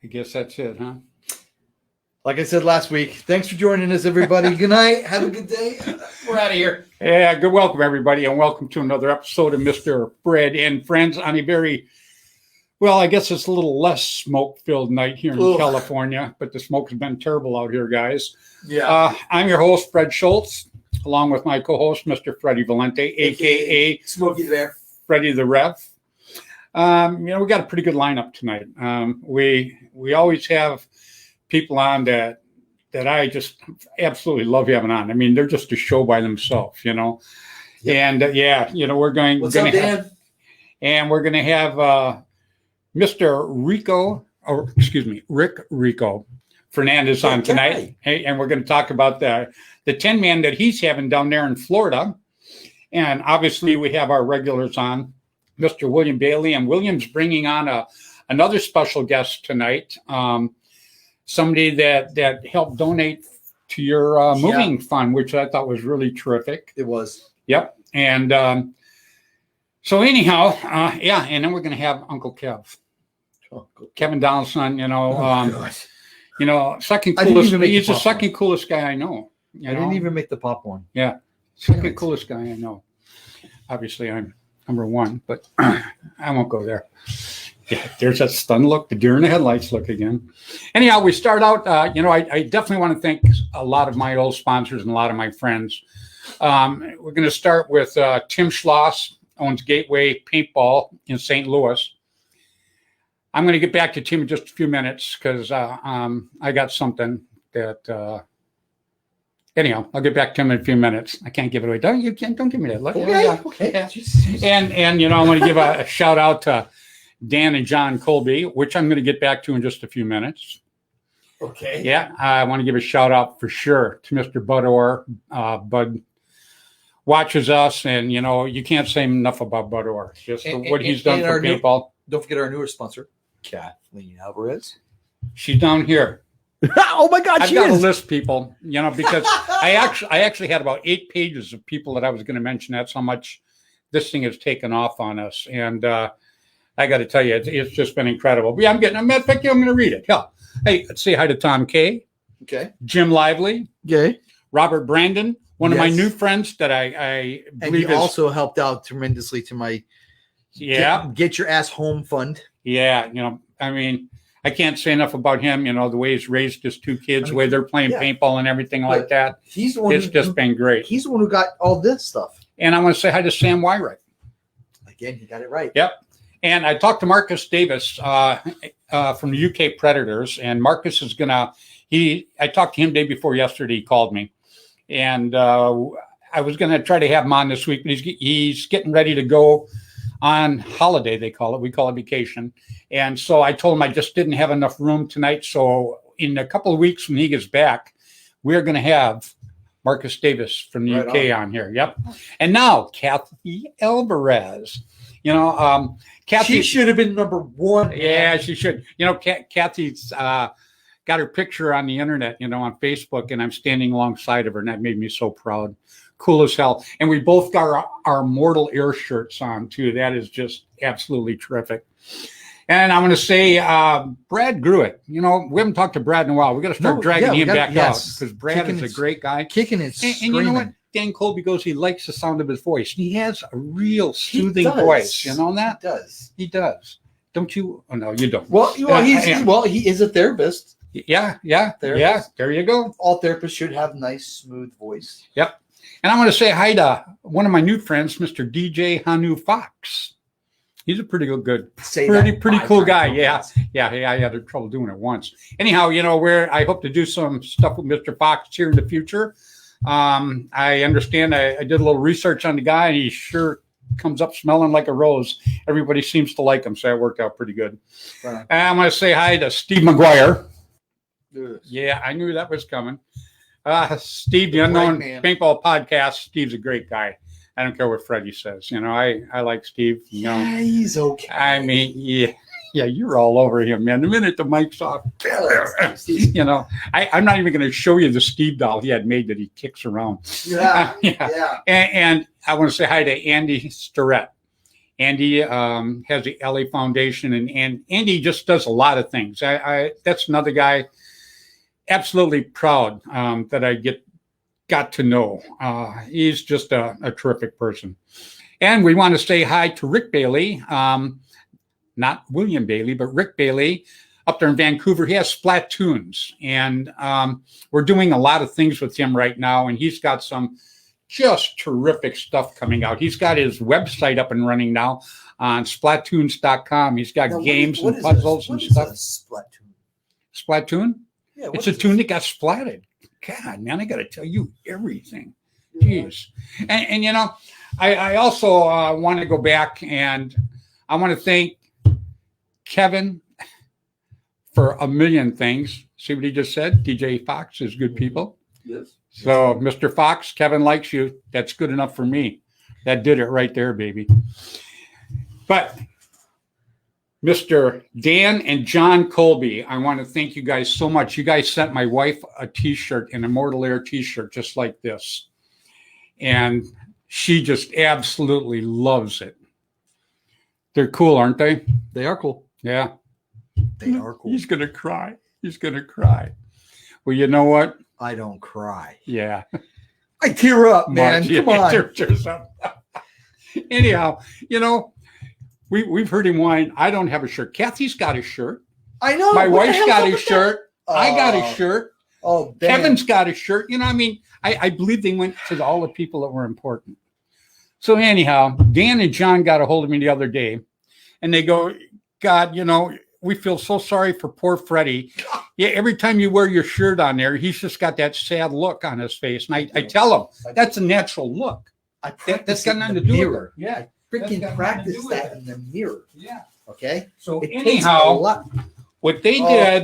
I guess that's it, huh? Like I said last week, thanks for joining us, everybody. Good night. Have a good day. We're out of here. Yeah, good welcome, everybody, and welcome to another episode of Mr. Fred and Friends on a very, well, I guess it's a little less smoke-filled night here in California, but the smoke has been terrible out here, guys. Yeah. I'm your host, Fred Schultz, along with my co-host, Mr. Freddy Valente, a.k.a. Smokey the Bear. Freddy the Rev. We got a pretty good lineup tonight. We always have people on that I just absolutely love having on. I mean, they're just a show by themselves, you know. Yep. And we're going. What's up, Dan? We're going to have Mr. Rick Rico Fernandez on tonight. Hey, and we're going to talk about the 10-man that he's having down there in Florida. And obviously, we have our regulars on, Mr. William Bailey, and William's bringing on another special guest tonight. Somebody that helped donate to your moving fund, which I thought was really terrific. It was. Yep. And so anyhow, and then we're going to have Uncle Kev. Oh, cool. Kevin Donaldson, second coolest. He's the second coolest guy I know. I didn't even make the popcorn. Yeah. Second coolest guy I know. Obviously, I'm number one, but I won't go there. Yeah, there's that stunned look, the deer in the headlights look again. Anyhow, we start out, I definitely want to thank a lot of my old sponsors and a lot of my friends. We're going to start with Tim Schloss, owns Gateway Paintball in St. Louis. I'm going to get back to Tim in just a few minutes because I got something that... Anyhow, I'll get back to him in a few minutes. I can't give it away. Don't give me that look. Okay. Yeah. And I want to give a shout out to Dan and John Colby, which I'm going to get back to in just a few minutes. Okay. Yeah, I want to give a shout out for sure to Mr. Bud Orr. Bud watches us, and you can't say enough about Bud Orr. Just what he's done for paintball. Don't forget our newer sponsor, Kathleen Alvarez. She's down here. Oh my God! I've got a list, people. Because I actually had about 8 pages of people that I was going to mention. That's how much this thing has taken off on us, and I got to tell you, it's just been incredible. But yeah, I'm going to read it. Yeah. Hey, let's say hi to Tom K. Okay. Jim Lively. Okay. Robert Brandon, one of my new friends that I believe and he also helped out tremendously to my get your ass home fund. Yeah, I can't say enough about him. The way he's raised his 2 kids, the way they're playing paintball and everything like that. He's the one. It's just been great. He's the one who got all this stuff. And I want to say hi to Sam Wyrick. Again, he got it right. Yep. And I talked to Marcus Davis from the UK Predators, and Marcus is I talked to him day before yesterday. He called me, and I was going to try to have him on this week, but he's getting ready to go on holiday. They call it. We call it vacation. And so I told him I just didn't have enough room tonight. So in a couple of weeks when he gets back, we're going to have Marcus Davis from the UK on here. Yep. And now Kathy Alvarez. Kathy, she should have been number 1. Yeah, she should. Kathy's got her picture on the internet, on Facebook, and I'm standing alongside of her, and that made me so proud. Cool as hell. And we both got our Mortal Air shirts on, too. That is just absolutely terrific. And I'm going to say Brad Gruitt. We haven't talked to Brad in a while. We got to start dragging him back out because Brad is a great guy. Kicking it, and you know what? Dan Colby goes, he likes the sound of his voice. He has a real soothing voice. You know that? He does. Don't you? Oh, no, you don't. Well, he is a therapist. Yeah. Therapist. Yeah, there you go. All therapists should have nice, smooth voice. Yep. And I'm going to say hi to one of my new friends, Mr. DJ Hanu Fox. He's a pretty cool guy. Yeah. I had trouble doing it once. Anyhow, I hope to do some stuff with Mr. Fox here in the future. I understand I did a little research on the guy, and he sure comes up smelling like a rose. Everybody seems to like him, so that worked out pretty good. Right. And I'm going to say hi to Steve McGuire. Yes. Yeah, I knew that was coming. Steve, the Unknown Paintball Podcast. Steve's a great guy. I don't care what Freddy says. I like Steve. Yeah, he's okay. I mean, yeah, you're all over him, man. The minute the mic's off, I'm not even going to show you the Steve doll he had made that he kicks around. Yeah. And I want to say hi to Andy Starrett. Andy has the LA Foundation, and Andy just does a lot of things. That's another guy. Absolutely proud that I got to know. He's just a terrific person. And we want to say hi to Rick Bailey, not William Bailey, but Rick Bailey up there in Vancouver. He has Splatoons, and we're doing a lot of things with him right now, and he's got some just terrific stuff coming out. He's got his website up and running now on splatoons.com. He's got games and puzzles and stuff. Splatoon? Yeah, it's a tune that got splatted. God, man, I got to tell you everything. Jeez. And you know, I also want to go back, and I want to thank Kevin for a million things. See what he just said? DJ Fox is good people. Yes. So, Mr. Fox, Kevin likes you. That's good enough for me. That did it right there, baby. But Mr. Dan and John Colby, I want to thank you guys so much. You guys sent my wife a T-shirt, an Immortal Air T-shirt, just like this. And she just absolutely loves it. They're cool, aren't they? They are cool. Yeah. They are cool. He's going to cry. He's going to cry. Well, you know what? I don't cry. Yeah. I tear up, man. Come on. Anyhow, you know, we've heard him whine. I don't have a shirt. Kathy's got a shirt. I know. My wife's got a shirt. I got a shirt. Oh, damn. Kevin's got a shirt. You know, I mean, I believe they went to all the people that were important. So anyhow, Dan and John got a hold of me the other day, and they go, God, you know, we feel so sorry for poor Freddy. Yeah, every time you wear your shirt on there, he's just got that sad look on his face. And I tell him, that's a natural look. That's got nothing to do with it. Yeah. Freaking practice that in the mirror. Yeah. Okay. So anyhow, what they did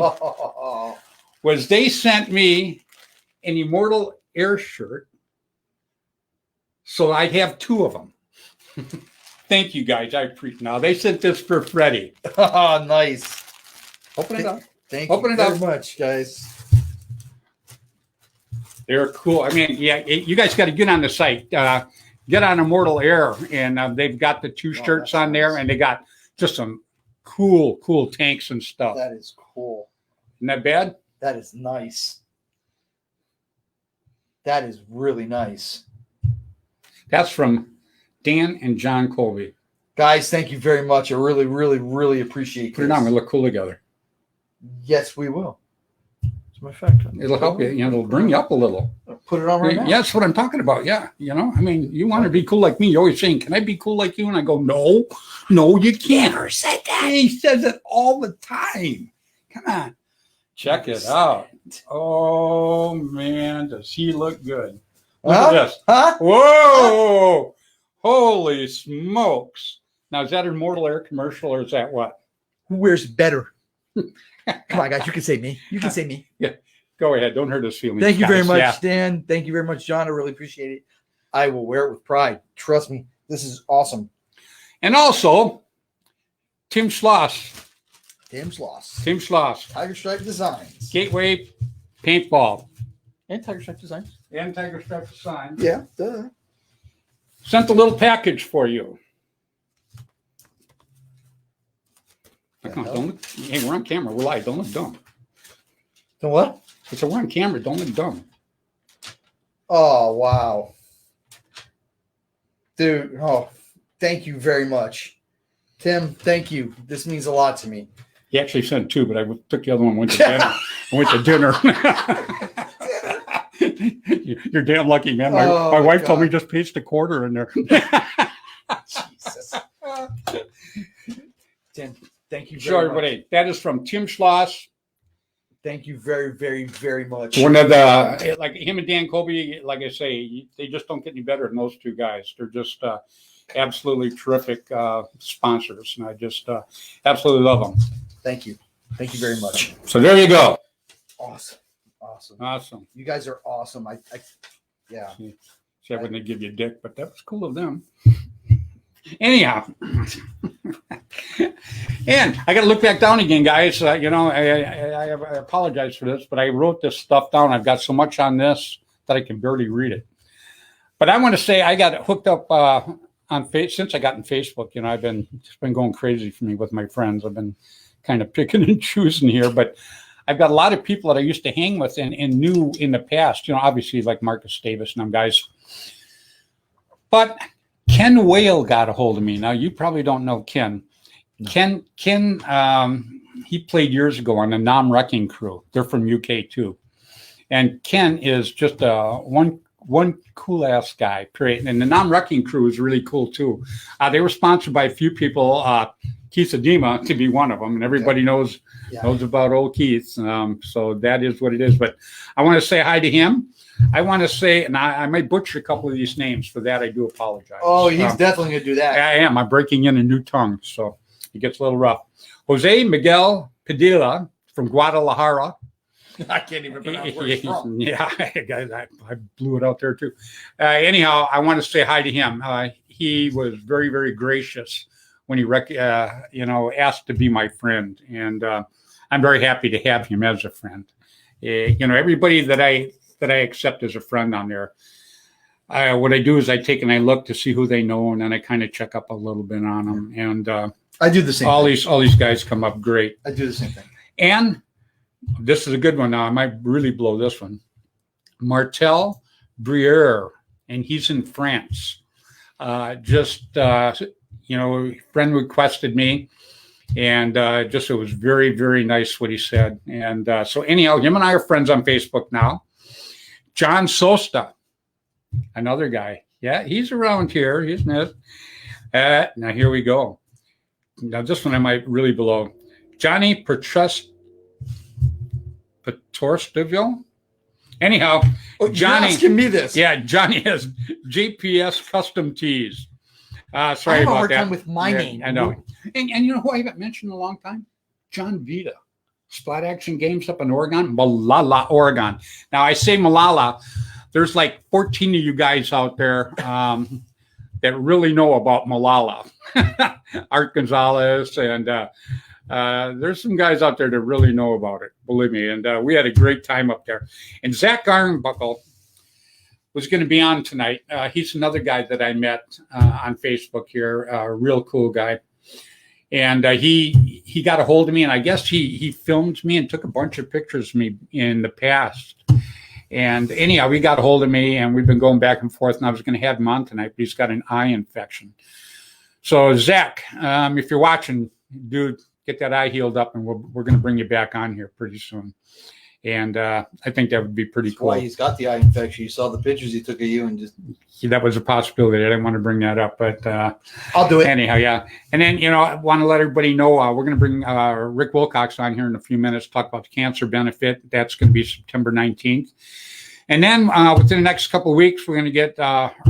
was they sent me an Immortal Air shirt, so I'd have two of them. Thank you, guys. I appreciate. Now they sent this for Freddy. Oh, nice. Open it up. Thank you very much, guys. They're cool. I mean, yeah, you guys got to get on the site. Get on Immortal Air, and they've got the two shirts on there, and they got just some cool tanks and stuff. That is cool. Isn't that bad? That is nice. That is really nice. That's from Dan and John Colby. Guys, thank you very much. I really, really, really appreciate it. Put it on. We look cool together. Yes, we will. As a matter of fact, it'll help you. You know, it'll bring you up a little. Put it on right now. Yeah, that's what I'm talking about. Yeah, you know, I mean, you want to be cool like me. You're always saying, "Can I be cool like you?" And I go, "No, you can't." Never said that. He says it all the time. Come on, check it out. Oh man, does he look good? Look at this. Huh? Whoa! Holy smokes! Now is that an Immortal Air commercial, or is that what? Who wears better? Come on, guys. You can say me. You can say me. Yeah. Go ahead. Don't hurt his feelings. Thank you very much, Dan. Thank you very much, John. I really appreciate it. I will wear it with pride. Trust me. This is awesome. And also, Tim Schloss. Tim Schloss. Tiger Stripe Designs. Gateway Paintball. And Tiger Stripe Designs. Yeah, duh. Sent a little package for you. Come on, don't look, hey, we're on camera. We're live. Don't look dumb. The what? I said, we're on camera. Don't look dumb. Oh, wow. Dude, thank you very much. Tim, thank you. This means a lot to me. He actually sent two, but I took the other one and went to dinner. You're damn lucky, man. My wife told me just paste a quarter in there. Jesus. Tim, thank you very much. Sure, everybody. That is from Tim Schloss. Thank you very, very, very much. One of the, like him and Dan Colby, like I say, they just don't get any better than those two guys. They're just absolutely terrific sponsors, and I just absolutely love them. Thank you. Thank you very much. So there you go. Awesome. You guys are awesome. Yeah. See, I wouldn't give you a dick, but that was cool of them. Anyhow, and I got to look back down again, guys. You know, I apologize for this, but I wrote this stuff down. I've got so much on this that I can barely read it. But I want to say I got hooked up since I got in Facebook, it's been going crazy for me with my friends. I've been kind of picking and choosing here, but I've got a lot of people that I used to hang with and knew in the past, obviously like Marcus Davis and them guys. But Ken Whale got a hold of me. Now, you probably don't know Ken. No. Ken, he played years ago on the Nam Wrecking Crew. They're from UK too. And Ken is just one cool ass guy, period. And the Nam Wrecking Crew is really cool too. They were sponsored by a few people, Keith Adema to be one of them, and everybody knows about old Keith. So that is what it is. But I want to say hi to him. I want to say, and I might butcher a couple of these names. For that, I do apologize. Oh, he's definitely going to do that. I am. I'm breaking in a new tongue, so it gets a little rough. Jose Miguel Padilla from Guadalajara. I can't even pronounce where he's from. Yeah, I blew it out there too. Anyhow, I want to say hi to him. He was very, very gracious when he asked to be my friend, and I'm very happy to have him as a friend. Everybody that I accept as a friend on there, what I do is I take and I look to see who they know, and then I kind of check up a little bit on them. And I do the same. All these guys come up great. I do the same thing. And this is a good one now. I might really blow this one. Martel Briere, and he's in France. Friend requested me, and it was very, very nice what he said. And so anyhow, him and I are friends on Facebook now. John Sosta, another guy. Yeah, he's around here. He's not. Now here we go. Now this one I might really blow. Johnny Patorstville. Anyhow, Johnny asking me this. Yeah, Johnny has JPS Custom Tees. Sorry I have about a hard that. time with my name. I know. And you know who I haven't mentioned in a long time? John Vita. Splat Action Games up in Oregon, Malala, Oregon. Now I say Malala. There's like 14 of you guys out there that really know about Malala. Art Gonzalez, and there's some guys out there that really know about it, believe me. And we had a great time up there. And Zach Arnbuckle was going to be on tonight. He's another guy that I met on Facebook here, a real cool guy. And he got a hold of me, and I guess he filmed me and took a bunch of pictures of me in the past. And anyhow, he got a hold of me, and we've been going back and forth, and I was going to have him on tonight, but he's got an eye infection. So, Zach, if you're watching, dude, get that eye healed up, and we're going to bring you back on here pretty soon. And I think that would be pretty cool. Why he's got the eye infection. You saw the pictures he took of you, and just that was a possibility. I didn't want to bring that up, but I'll do it anyhow. Yeah, and then I want to let everybody know we're going to bring Rick Wilcox on here in a few minutes to talk about the cancer benefit. That's going to be September 19th, and then within the next couple of weeks, we're going to get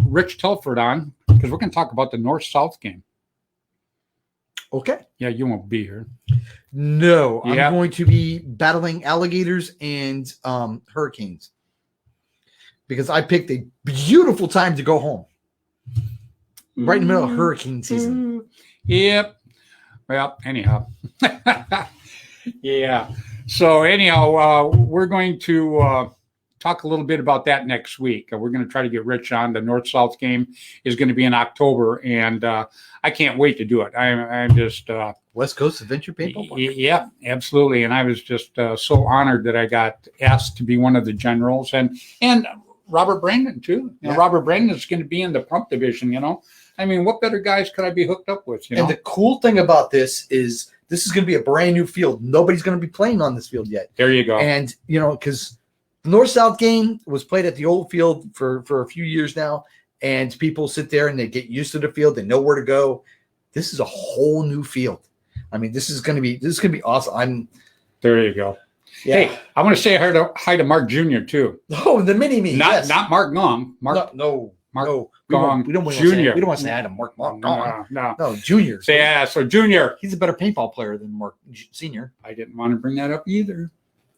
Rich Telford on because we're going to talk about the North-South game. Okay. Yeah, you won't be here. No, I'm going to be battling alligators and hurricanes because I picked a beautiful time to go home. Right in the middle of hurricane season. Yep. Well, anyhow. Yeah. So anyhow, we're going to talk a little bit about that next week. We're going to try to get Rich on. The North-South game is going to be in October, and I can't wait to do it. I'm just West Coast Adventure Paintball. Yeah, absolutely. And I was just so honored that I got asked to be one of the generals, and Robert Brandon too. Yeah. Robert Brandon is going to be in the pump division. I mean, what better guys could I be hooked up with? And the cool thing about this is going to be a brand new field. Nobody's going to be playing on this field yet. There you go. And because the North-South game was played at the old field for a few years now, and people sit there and they get used to the field. They know where to go. This is a whole new field. I mean, this is going to be awesome. There you go. Yeah. Hey, I want to say hi to Mark Jr. too. Oh, the mini-me. Not Mark Gong. Mark Gong we don't want Jr. We don't want to say hi to Mark Gong. No, Junior. So Junior. He's a better paintball player than Mark Senior. I didn't want to bring that up either.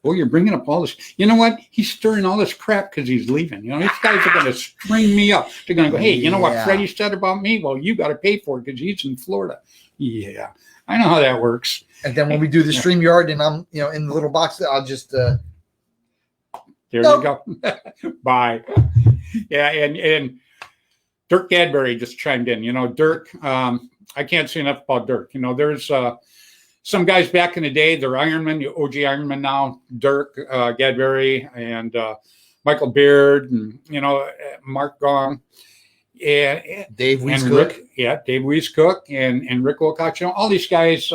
Oh, you're bringing up all this. You know what? He's stirring all this crap because he's leaving. These guys are going to string me up. They're going to go, hey, you know what Freddy said about me? Well, you got to pay for it because he's in Florida. Yeah, I know how that works. And then when we do the StreamYard and I'm, in the little box, I'll just. There you go. Bye. Yeah, and Dirk Gadberry just chimed in. Dirk, I can't say enough about Dirk. There's some guys back in the day, they're Ironman, OG Ironman now, Dirk Gadberry and Michael Beard and, Mark Gong. And Dave Weiscook. Dave Weiscook and Rick Wilcox. All these guys,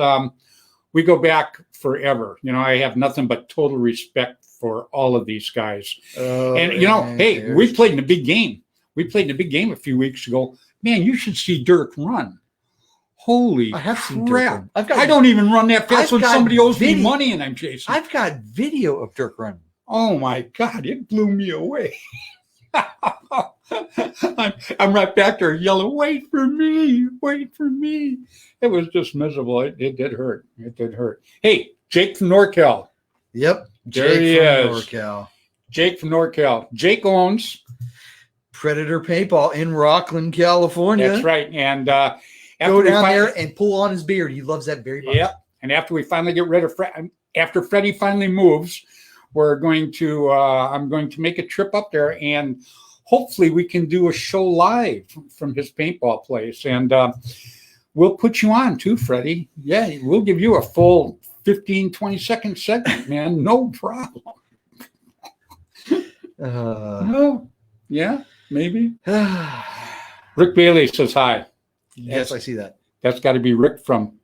we go back forever. I have nothing but total respect for all of these guys. Hey, we played in a big game. We played in a big game a few weeks ago. Man, you should see Dirk run. Holy I have seen crap. Dirk run. I don't even run that fast when somebody owes me video. money and I'm chasing. I've got video of Dirk running. Oh, my God. It blew me away. I'm right back there yelling, wait for me, wait for me. It was just miserable. It did hurt. It did hurt. Hey, Jake from NorCal. Yep. There he is. NorCal. Jake from NorCal. Jake owns Predator Paintball in Rockland, California. That's right. And go down there and pull on his beard. He loves that very much. Yep. And after we finally get rid of after Freddy finally moves, we're going to I'm going to make a trip up there and hopefully we can do a show live from his paintball place. And we'll put you on too, Freddy. Yeah, we'll give you a full 15, 20-second segment, man. No problem. No. Yeah, maybe. Rick Bailey says hi. Yes, I see that. That's got to be Rick from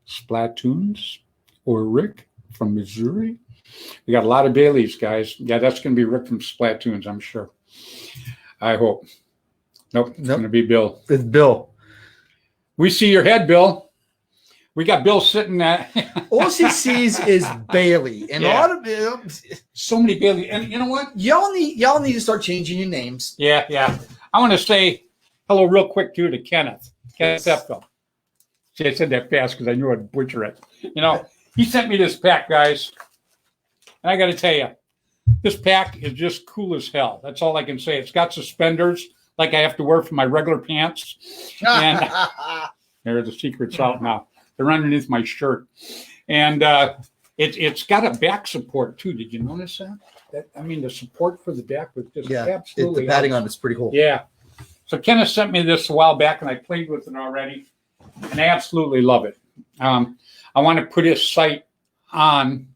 Splatoons or Rick from Missouri. We got a lot of Baileys, guys. Yeah, that's going to be Rick from Splatoons, I'm sure. I hope. Nope, it's going to be Bill. It's Bill. We see your head, Bill. We got Bill sitting at. All she sees is Bailey, and a lot of so many Bailey. And you know what? Y'all need to start changing your names. Yeah. I want to say hello real quick too to Kenneth. Kenneth Epfel. See, I said that fast because I knew I'd butcher it. He sent me this pack, guys, and I got to tell you, this pack is just cool as hell. That's all I can say. It's got suspenders like I have to wear for my regular pants, and there the secret's out now. They're underneath my shirt. And it's got a back support, too. Did you notice that? The support for the back was just absolutely the padding on it's pretty cool. Yeah. So Kenneth sent me this a while back, and I played with it already, and I absolutely love it. I want to put his site on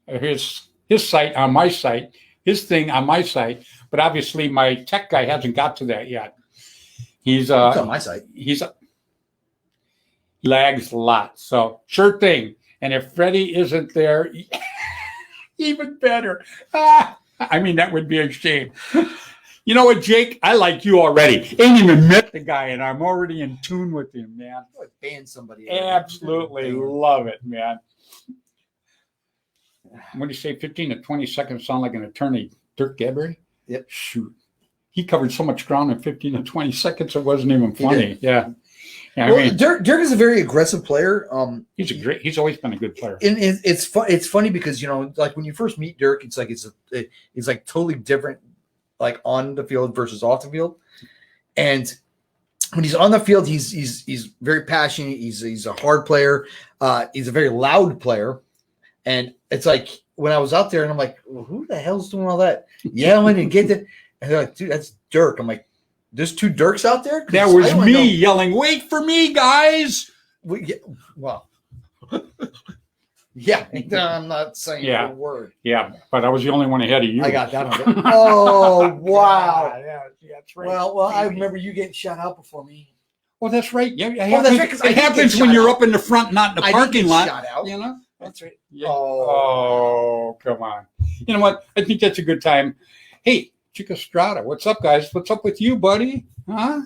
his site on my site, his thing on my site, but obviously my tech guy hasn't got to that yet. He's on my site. He lags a lot. So sure thing. And if Freddy isn't there, even better. That would be a shame. You know what, Jake? I like you already. Ain't even met the guy, and I'm already in tune with him, man. I would ban somebody. Absolutely love it, man. What do you say? 15 to 20 seconds sound like an attorney. Dirk Gadberry? Yep. Shoot. He covered so much ground in 15 to 20 seconds, it wasn't even funny. Yeah. Dirk is a very aggressive player. He's always been a good player. And it's funny because like when you first meet Dirk, it's like totally different, like on the field versus off the field. And when he's on the field, he's very passionate. He's a hard player. He's a very loud player. And it's like when I was out there, and I'm like, well, who the hell's doing all that yelling and get that? And they're like, dude, that's Dirk. I'm like, there's two Dirks out there? That was me yelling, wait for me, guys. Well, yeah, I'm not saying a word. Yeah, but I was the only one ahead of you. I got that on it. Oh, wow. Yeah, that's right. Well, I remember you getting shut out before me. Well, that's right. Yeah, it happens when you're up in the front, not in the parking lot. Shut out. That's right. Yeah. Oh, come on. You know what? I think that's a good time. Hey, Chica Strata, what's up, guys? What's up with you, buddy? Huh?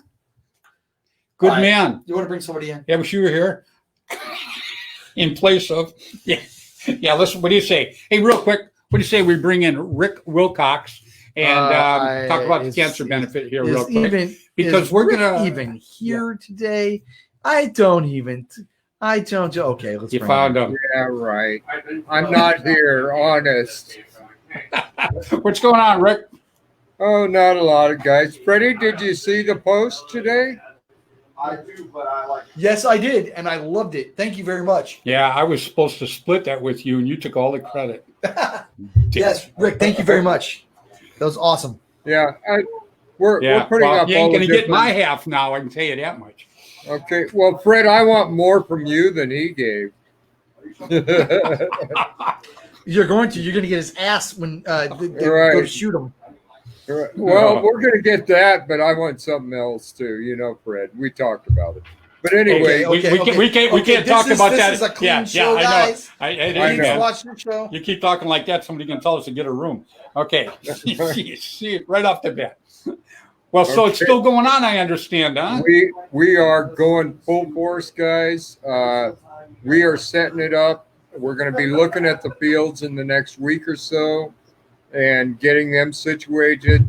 Good man. You want to bring somebody in? Yeah, wish you were here. In place of, yeah. Listen, what do you say? Hey, real quick, what do you say we bring in Rick Wilcox and talk about the cancer benefit here real quick? Because we're gonna even here today. I don't. Okay, let's. You found him. Yeah, right. I'm not here, honest. What's going on, Rick? Oh, not a lot of guys. Freddy, did you see the post today? I do, but I like it. Yes, I did, and I loved it. Thank you very much. Yeah, I was supposed to split that with you, and you took all the credit. Yes, Rick, thank you very much. That was awesome. Yeah, We're putting up. You ain't all going to the get different- my half now. I can tell you that much. Okay. Well, Fred, I want more from you than he gave. You're going to get his ass when they Right. go to shoot him. Well, we're going to get that, but I want something else too. You know, Fred, we talked about it. But anyway, we can't talk about that. This is a clean show, I know. guys. It I is, know. man. Watch the show. You keep talking like that, somebody can tell us to get a room. Okay. See, right off the bat. Well, so it's still going on, I understand, huh? we are going full force, guys. We are setting it up. We're going to be looking at the fields in the next week or so and getting them situated.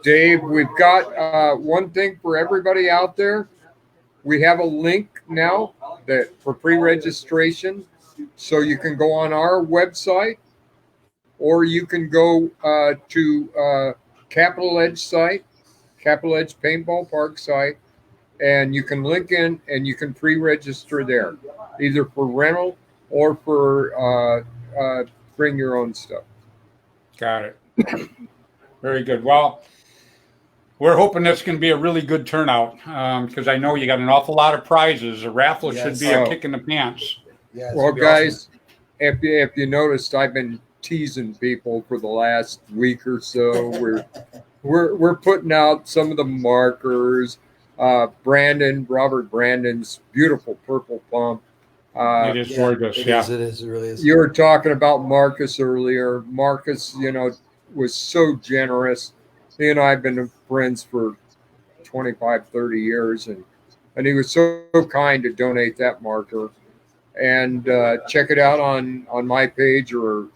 Dave, we've got one thing for everybody out there. We have a link now that for pre-registration, so you can go on our website, or you can go to Capital Edge site, Capital Edge Paintball Park site, and you can link in and you can pre-register there, either for rental or for bring your own stuff. Got it. Very good. Well, we're hoping that's going to be a really good turnout because I know you got an awful lot of prizes. A raffle should be a kick in the pants. Yeah, Well, guys, awesome. if you noticed, I've been teasing people for the last week or so. We're putting out some of the markers. Robert Brandon's beautiful purple pump. It is gorgeous. It Yeah, is. It really is. You were talking about Marcus earlier. Marcus, was so generous. He and I have been friends for 25, 30 years, and he was so kind to donate that marker. And check it out on my page, or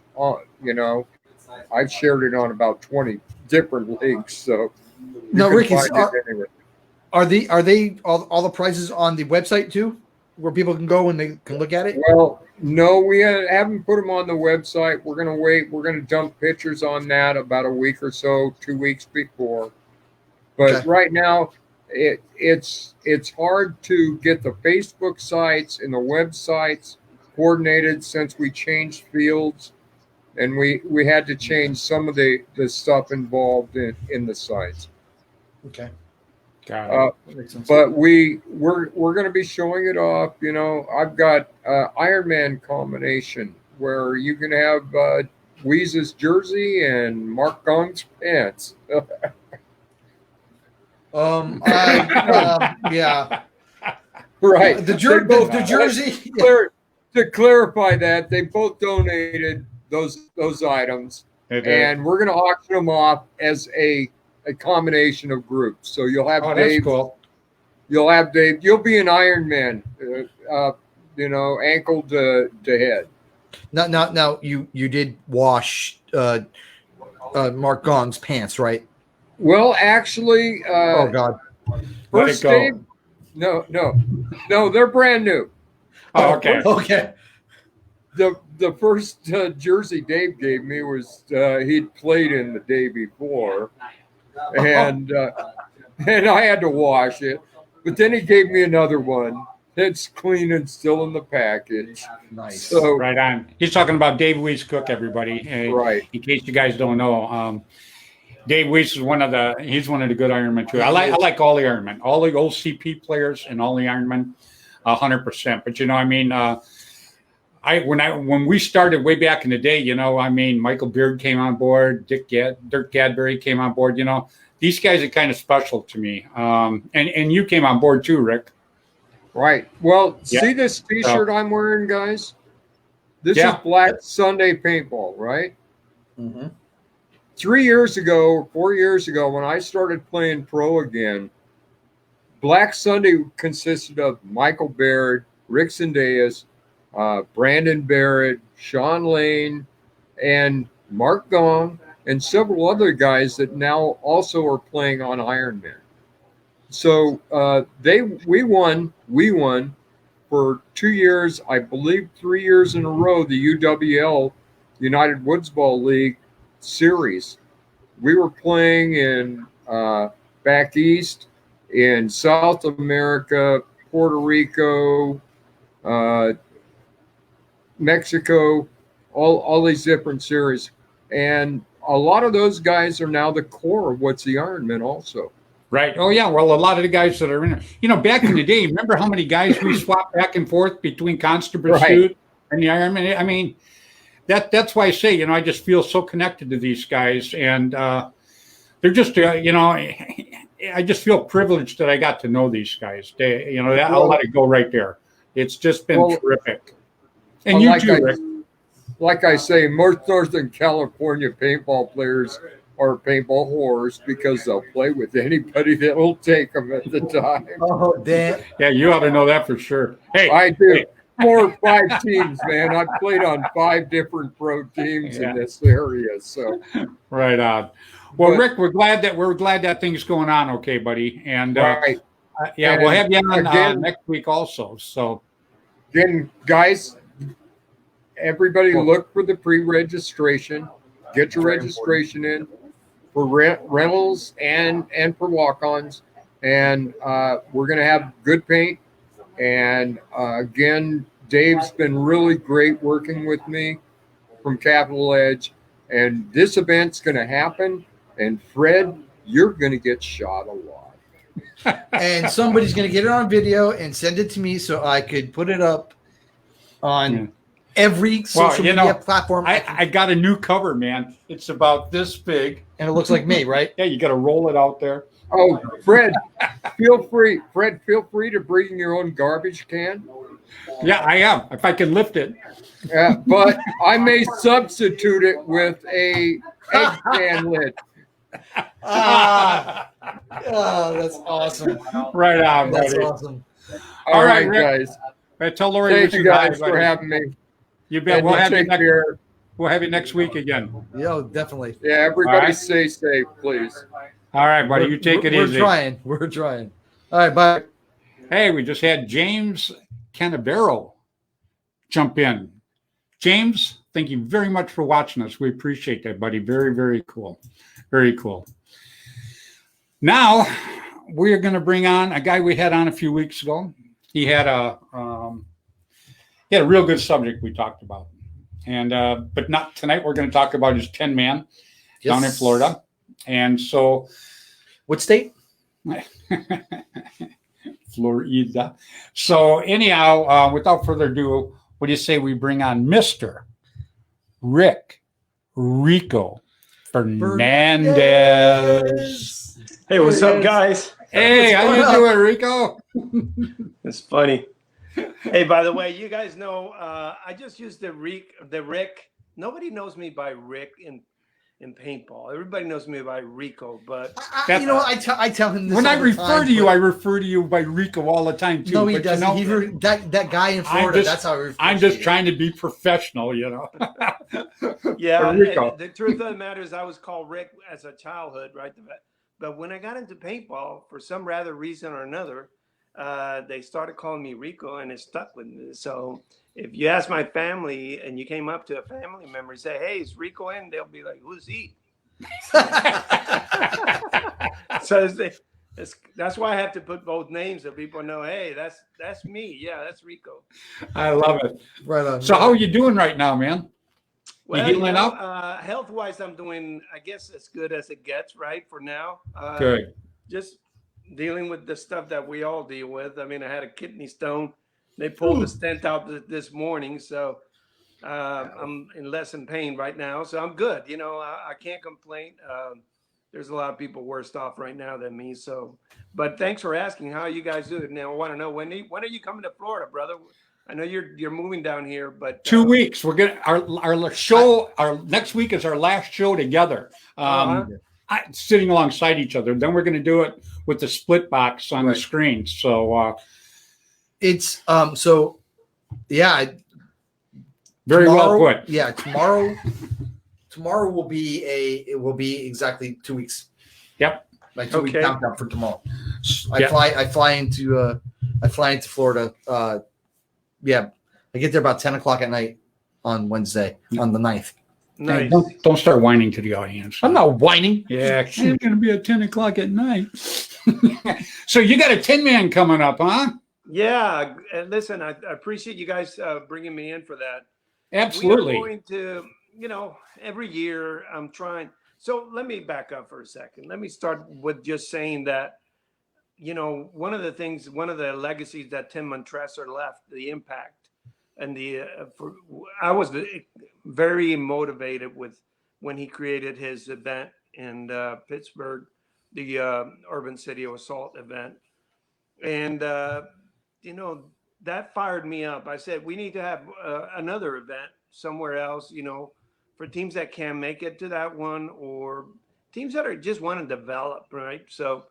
I've shared it on about 20 different links. So No, Rick, anyway. are they all the prizes on the website too, where people can go and they can look at it? Well, no, we haven't put them on the website. We're going to wait. We're going to dump pictures on that about a week or so, 2 weeks before. But right now, it's hard to get the Facebook sites and the websites coordinated since we changed fields, and we had to change some of the stuff involved in the sites. Okay. got it. Makes sense. But we're going to be showing it off. I've got Iron Man combination where you can have Weeze's jersey and Mark Gong's pants. Yeah. Right. The jersey. To clarify that, they both donated those items, and we're going to auction them off as a combination of groups. So you'll have Dave. Cool. You'll have Dave. You'll be an Iron Man, ankle to head. Now you did wash Mark Gong's pants, right? Well, actually, Oh God. first Dave. No, they're brand new. Oh, okay. Okay. The first jersey Dave gave me was he'd played in the day before, and I had to wash it. But then he gave me another one that's clean and still in the package. Nice. So Right on. He's talking about Dave Weiss Cook, everybody. Right. In case you guys don't know, Dave Weiss is one of the good Ironmen too. I like all the Ironmen, all the old CP players, and all the Ironmen, 100%. But when we started way back in the day, Michael Beard came on board, Dirk Gadbury came on board. These guys are kind of special to me. And you came on board too, Rick. Right. Well, Yeah. see this T-shirt I'm wearing, guys? This is Black Sunday Paintball, right? Mm-hmm. 3 years ago, 4 years ago, when I started playing pro again, Black Sunday consisted of Michael Baird, Rick Zendejas, Brandon Barrett, Sean Lane, and Mark Gong, and several other guys that now also are playing on Iron Man. So we won for 2 years, I believe 3 years in a row, the UWL United Woods Ball League series. We were playing in back east, in South America, Puerto Rico, Mexico, all these different series. And a lot of those guys are now the core of what's the Ironman also. Right. Oh, yeah. Well, a lot of the guys that are in it, back in the day, remember how many guys we swapped back and forth between Constant Pursuit and the Ironman? I mean, that's why I say, I just feel so connected to these guys. And they're just, I just feel privileged that I got to know these guys. I'll let it go right there. It's just been terrific. And you too, Rick. Like I say, most Northern California paintball players are paintball whores because they'll play with anybody that'll take them at the time. Oh, damn. Yeah, you ought to know that for sure. Hey, I do. Hey. 4 or 5 teams, man. I've played on 5 different pro teams in this area. So, right on. Well, Rick, we're glad that thing's going on. Okay, buddy. And right. We'll have you on next week also. So, again, guys, everybody look for the pre-registration. Get your registration in for rentals and for walk-ons. And we're going to have good paint. And again, Dave's been really great working with me from Capital Edge. And this event's going to happen. And Fred, you're going to get shot a lot. And somebody's going to get it on video and send it to me so I could put it up on every social media platform. I got a new cover, man. It's about this big. And it looks like me, right? Yeah, you got to roll it out there. Oh, Fred, feel free to bring your own garbage can. Yeah, I am, if I can lift it. But I may substitute it with a egg can lid. Oh, that's awesome. Right on, That's buddy. awesome. All right, guys. Tell Lori Thank you guys for having me. You bet. We'll have you next week again. Yeah, definitely. Yeah, everybody stay safe, please. All right, buddy. You take it easy. We're trying. All right, bye. Hey, we just had James Canavero jump in. James, thank you very much for watching us. We appreciate that, buddy. Very, very cool. Very cool. Now, we're going to bring on a guy we had on a few weeks ago. He had a real good subject we talked about. And but not tonight. We're going to talk about his 10-man down in Florida. And so, what state? Florida. So anyhow, without further ado, what do you say we bring on Mr. Rico Fernandez? Hey, what's up, guys? Hey, how you doing, Rico? It's funny. Hey, by the way, you guys know I just used the Rick. Nobody knows me by Rick in paintball. Everybody knows me by Rico, but I tell him this when I refer to you by Rico all the time too. No, he doesn't. That guy in Florida. That's how I refer. I'm just trying to be professional, Yeah, the truth of the matter is, I was called Rick as a childhood, right? But when I got into paintball, for some rather reason or another, they started calling me Rico, and it stuck with me. So if you ask my family and you came up to a family member and say, "Hey, is Rico in?" They'll be like, "Who's he?" So that's why I have to put both names so people know, hey, that's me. Yeah, that's Rico. I love it. Right on. So how are you doing right now, man? Well, you healing up? Health-wise, I'm doing, I guess, as good as it gets, right, for now. Good. Just dealing with the stuff that we all deal with. I mean, I had a kidney stone. They pulled the stent out this morning, so I'm in less in pain right now. So I'm good. I can't complain. There's a lot of people worse off right now than me. So, but thanks for asking. How are you guys doing? Now, I want to know when are you coming to Florida, brother? I know you're moving down here, but 2 weeks. We're gonna our show. Our next week is our last show together. Sitting alongside each other. Then we're going to do it with the split box on the screen. So it's very well put. Yeah, tomorrow will be exactly 2 weeks. Yep. Like 2 week countdown for tomorrow. I fly into Florida. I get there about 10 o'clock at night on Wednesday on the 9th. Nice. Don't start whining to the audience. I'm not whining. Yeah, it's going to be at 10 o'clock at night. So you got a 10-man coming up, huh? Yeah. Listen, I appreciate you guys bringing me in for that. Absolutely. We are going to you know, every year I'm trying. So let me back up for a second. Let me start with just saying that, you know, one of the legacies that Tim Montresor left, the impact and I was very motivated with when he created his event in Pittsburgh, the Urban City of Assault event. And, you know, that fired me up. I said, we need to have another event somewhere else, you know, for teams that can make it to that one or teams that are just want to develop, right? So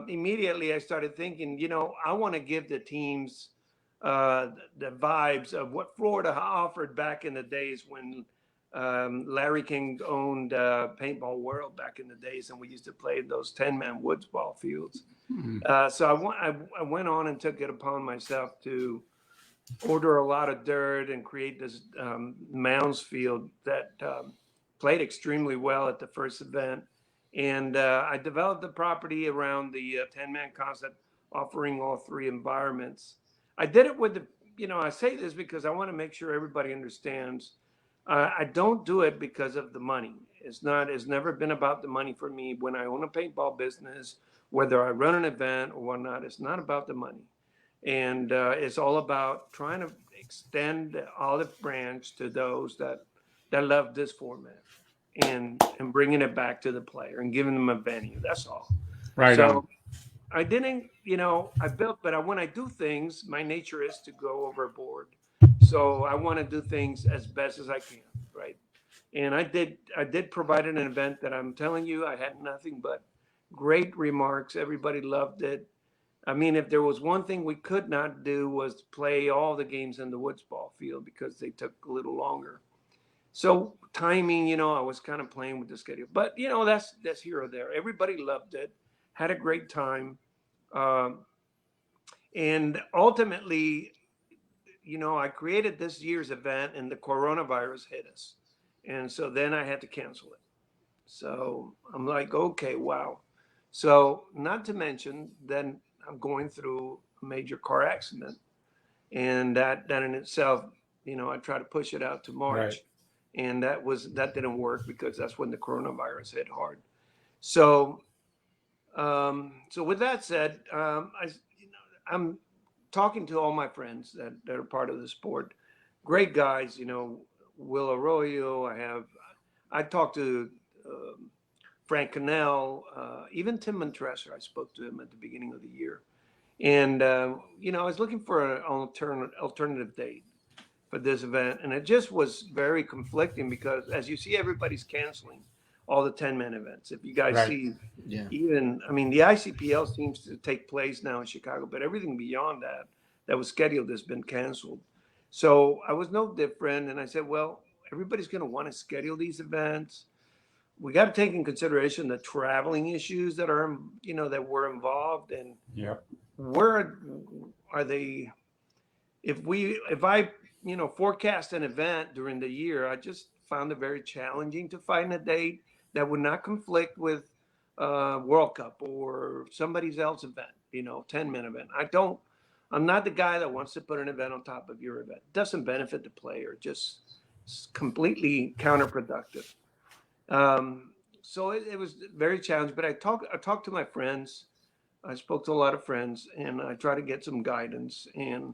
immediately I started thinking, you know, I want to give the teams the vibes of what Florida offered back in the days when Larry King owned Paintball World back in the days, and we used to play those 10-man woods ball fields. So I went on and took it upon myself to order a lot of dirt and create this mounds field that played extremely well at the first event. And I developed the property around the 10-man concept, offering all three environments. I did it with the, you know, I say this because I want to make sure everybody understands. I don't do it because of the money. It's never been about the money for me. When I own a paintball business, whether I run an event or whatnot, it's not about the money. And it's all about trying to extend the olive branch to those that love this format and bringing it back to the player and giving them a venue. That's all. Right. So I didn't, you know, but when I do things, my nature is to go overboard. So I want to do things as best as I can, right? And I did provide an event that I'm telling you, I had nothing but great remarks. Everybody loved it. I mean, if there was one thing we could not do was play all the games in the woods ball field because they took a little longer. So timing, you know, I was kind of playing with the schedule, but you know, that's here or there. Everybody loved it, had a great time. And ultimately, you know, I created this year's event and the coronavirus hit us. And so then I had to cancel it. So I'm like, okay, wow. So not to mention, then I'm going through a major car accident. And that in itself, you know, I try to push it out to March. Right. And that didn't work because that's when the coronavirus hit hard. So, so with that said, I'm talking to all my friends that are part of the sport. Great guys, you know, Will Arroyo. I talked to Frank Cannell, even Tim Montresor. I spoke to him at the beginning of the year. And, you know, I was looking for an alternative date for this event. And it just was very conflicting because, as you see, everybody's canceling all the 10-man events. If you guys see, even, I mean, the ICPL seems to take place now in Chicago, but everything beyond that was scheduled has been canceled. So I was no different. And I said, well, everybody's going to want to schedule these events. We got to take in consideration the traveling issues that are, you know, that were involved. And where are they? If I, you know, forecast an event during the year, I just found it very challenging to find a date that would not conflict with World Cup or somebody's else event, you know, 10-man event. I'm not the guy that wants to put an event on top of your event. It doesn't benefit the player, just completely counterproductive. So it was very challenging, but I talked to my friends. I spoke to a lot of friends and I tried to get some guidance, and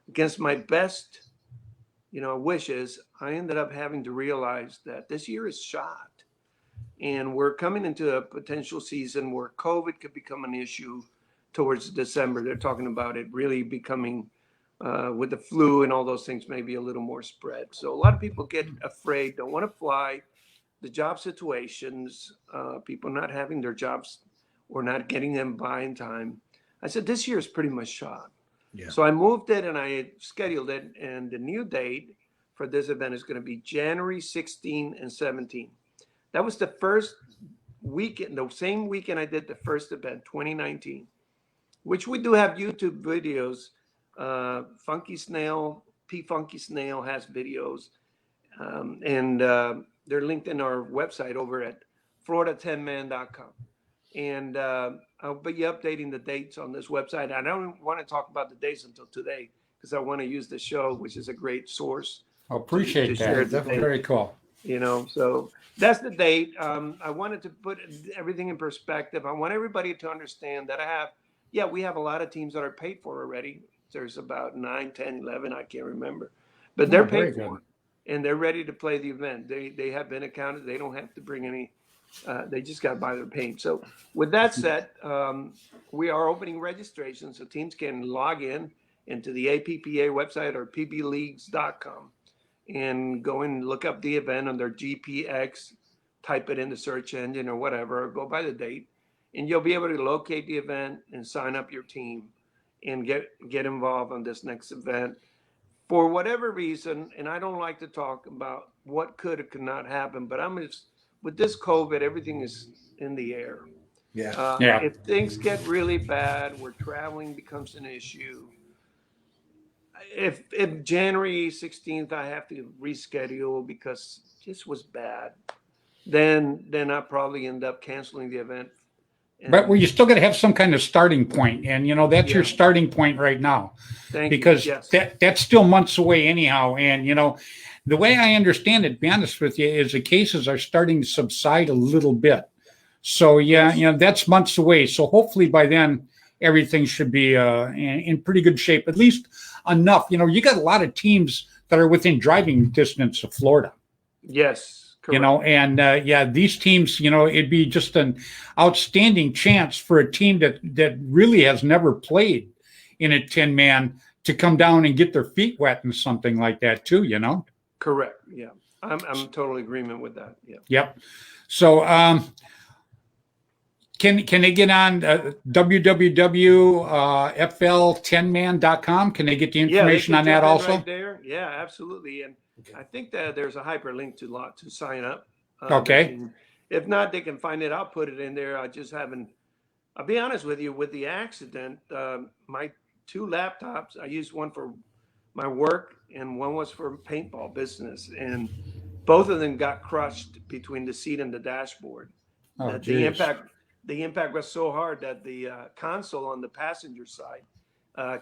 against my best, you know, wishes, I ended up having to realize that this year is shot. And we're coming into a potential season where COVID could become an issue towards December. They're talking about it really becoming, with the flu and all those things, maybe a little more spread. So a lot of people get afraid, don't want to fly. The job situations, people not having their jobs or not getting them by in time. I said, this year is pretty much shot. Yeah. So I moved it and I scheduled it. And the new date for this event is going to be January 16 and 17. That was the first weekend, the same weekend I did the first event, 2019, which we do have YouTube videos. Funky Snail, P Funky Snail has videos. And they're linked in our website over at florida10man.com. And I'll be updating the dates on this website. I don't want to talk about the dates until today because I want to use the show, which is a great source. I appreciate that. Very cool. So that's the date. I wanted to put everything in perspective. I want everybody to understand that we have a lot of teams that are paid for already. There's about 9, 10, 11, I can't remember, but they're paid for and they're ready to play the event. They have been accounted. They don't have to bring any, they just got to buy their paint. So with that said, we are opening registration so teams can log into the APPA website or pbleagues.com and go and look up the event on their GPX, type it in the search engine or whatever, or go by the date, and you'll be able to locate the event and sign up your team and get involved on this next event. For whatever reason, and I don't like to talk about what could or could not happen, but with this COVID, everything is in the air. If things get really bad, where traveling becomes an issue, if January 16th I have to reschedule because this was bad, then I'll probably end up canceling the event. But you still got to have some kind of starting point, and that's your starting point right now. Because that's still months away anyhow. And the way I understand it, to be honest with you, is the cases are starting to subside a little bit. So that's months away. So hopefully by then everything should be in pretty good shape, at least enough. You got a lot of teams that are within driving distance of Florida. Yes. Correct. And these teams, it'd be just an outstanding chance for a team that really has never played in a 10-man to come down and get their feet wet in something like that too, Correct. Yeah. I'm totally agreement with that. Yeah. Yep. So can they get on www.fl10man.com? Can they get the information on that also? Right there. Yeah, absolutely. And I think that there's a hyperlink to sign up. Okay. If not, they can find it. I'll put it in there. I'll be honest with you, with the accident, my 2 laptops, I used one for my work and one was for paintball business. And both of them got crushed between the seat and the dashboard. The impact was so hard that the console on the passenger side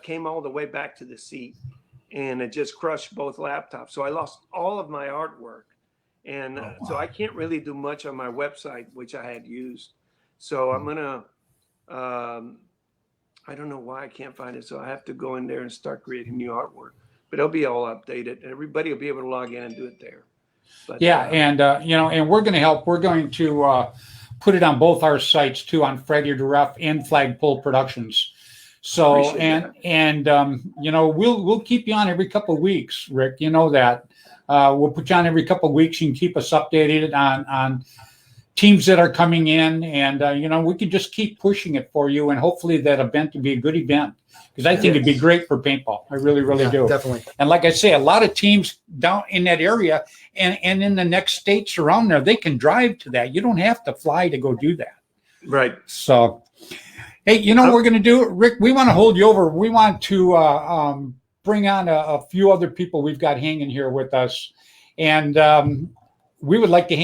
came all the way back to the seat, and it just crushed both laptops. So I lost all of my artwork, and so I can't really do much on my website, which I had used. So I'm gonna, I don't know why I can't find it. So I have to go in there and start creating new artwork, but it'll be all updated, and everybody will be able to log in and do it there. But, and we're going to help. We're going to put it on both our sites too, on Freddy the Ref and Flagpole Productions. So we'll keep you on every couple of weeks, Rick. You know that. We'll put you on every couple of weeks. You can keep us updated on teams that are coming in, and we can just keep pushing it for you, and hopefully that event will be a good event, because I think it'd be great for paintball. I really, really do. Definitely. And like I say, a lot of teams down in that area and in the next states around there, they can drive to that. You don't have to fly to go do that. Right. So, hey, what we're going to do, Rick? We want to hold you over. We want to bring on a few other people we've got hanging here with us, and we would like to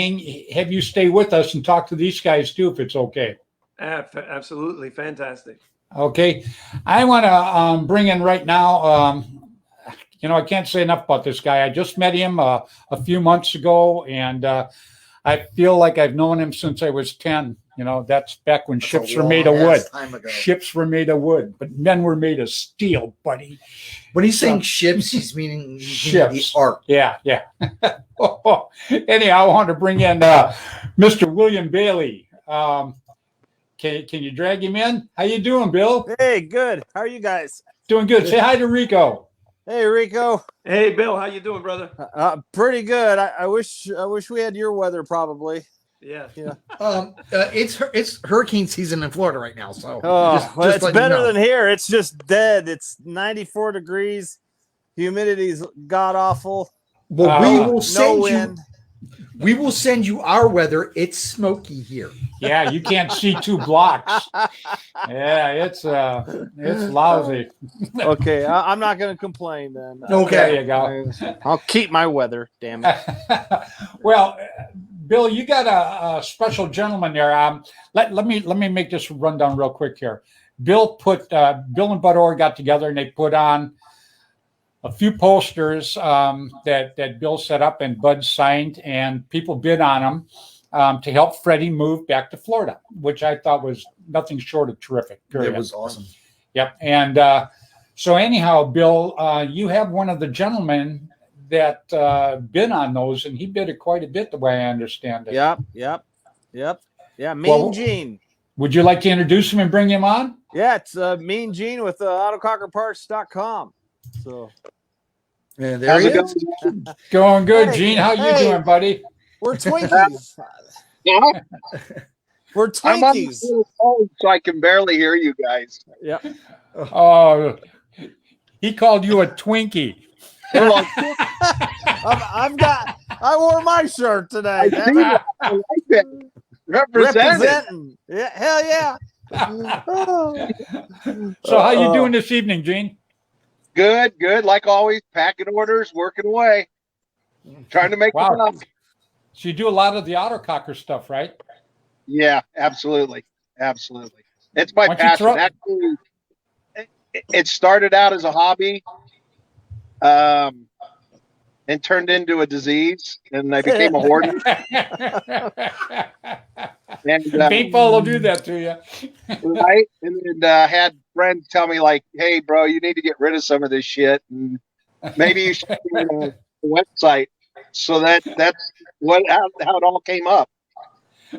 have you stay with us and talk to these guys too, if it's okay. Absolutely. Fantastic. Okay. I want to bring in right now, I can't say enough about this guy. I just met him a few months ago, and I feel like I've known him since I was 10. That's back when ships were made of wood. Ships were made of wood, but men were made of steel, buddy. When he's saying ships, he's meaning ships. The art. Yeah. Anyhow, I want to bring in Mr. William Bailey. Can you drag him in? How you doing, Bill? Hey, good. How are you guys? Doing good. Say hi to Rico. Hey, Rico. Hey, Bill. How you doing, brother? Pretty good. I wish we had your weather, probably. Yeah. It's hurricane season in Florida right now, so it's better than here. It's just dead. It's 94 degrees. Humidity's god awful. Well, we will send you our weather. It's smoky here. Yeah, you can't see 2 blocks. Yeah, it's lousy. Okay, I'm not going to complain then. Okay, there you go. I'll keep my weather. Damn it. Well, Bill, you got a special gentleman there. Let me make this rundown real quick here. Bill and Bud Orr got together and they put on a few posters that Bill set up and Bud signed, and people bid on them to help Freddy move back to Florida, which I thought was nothing short of terrific. It was awesome. Yep. And so anyhow, Bill, you have one of the gentlemen that bid on those, and he bid it quite a bit the way I understand it. Yep. Yeah, Mean Gene. Would you like to introduce him and bring him on? Yeah, it's Mean Gene with AutoCockerParts.com. So, And there he is. Going good, Hey, Gene. How you doing, buddy? we're Twinkies. Yeah, We're I'm on the Twinkies. little phone, so I can barely hear you guys. Yep. Oh, he called you a Twinkie. I wore my shirt today. I see that. I like that. Represented. Representing. Yeah, hell yeah. So how you doing this evening, Gene? Good. Like always, packing orders, working away, trying to make Wow. it up. So you do a lot of the autococker stuff, right? Yeah, absolutely. It's my Why don't you passion. throw- Actually, it started out as a hobby, and turned into a disease, and I became a hoarder. And, Paintball will do that to you. right? And had friends tell me like, "Hey, bro, you need to get rid of some of this shit, and maybe you should do it on a website." So that's how it all came up.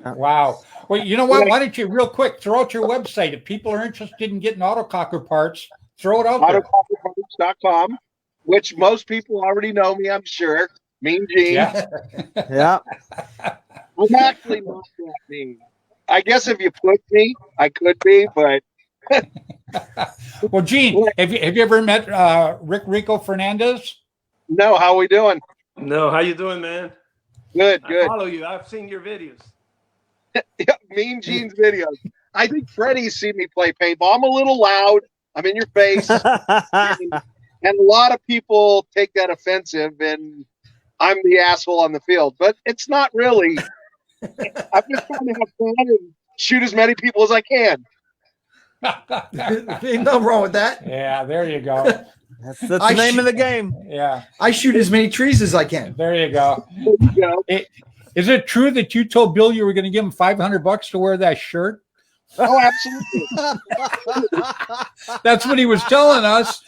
Wow. Well, you know what? Why don't you real quick throw out your website? If people are interested in getting autococker parts, throw it out there. AutoCockerParts.com, which most people already know me, I'm sure. Mean Gene. Yeah. Yeah. I'm actually not that mean. I guess if you put me, I could be, but Well, Gene, have you ever met Rick Rico Fernandez? no. How we doing? No, how you doing, man? Good. I follow you. I've seen your videos. Yeah, Mean Gene's videos. I think Freddy's seen me play paintball. I'm a little loud. I'm in your face. And a lot of people take that offensive, and I'm the asshole on the field. But it's not really. I'm just trying to have fun and shoot as many people as I can. Ain't nothing wrong with that. Yeah, there you go. That's the name of the game. Yeah, I shoot as many trees as I can. there you go. There you go. Is it true that you told Bill you were going to give him $500 to wear that shirt? Oh, absolutely. That's what he was telling us.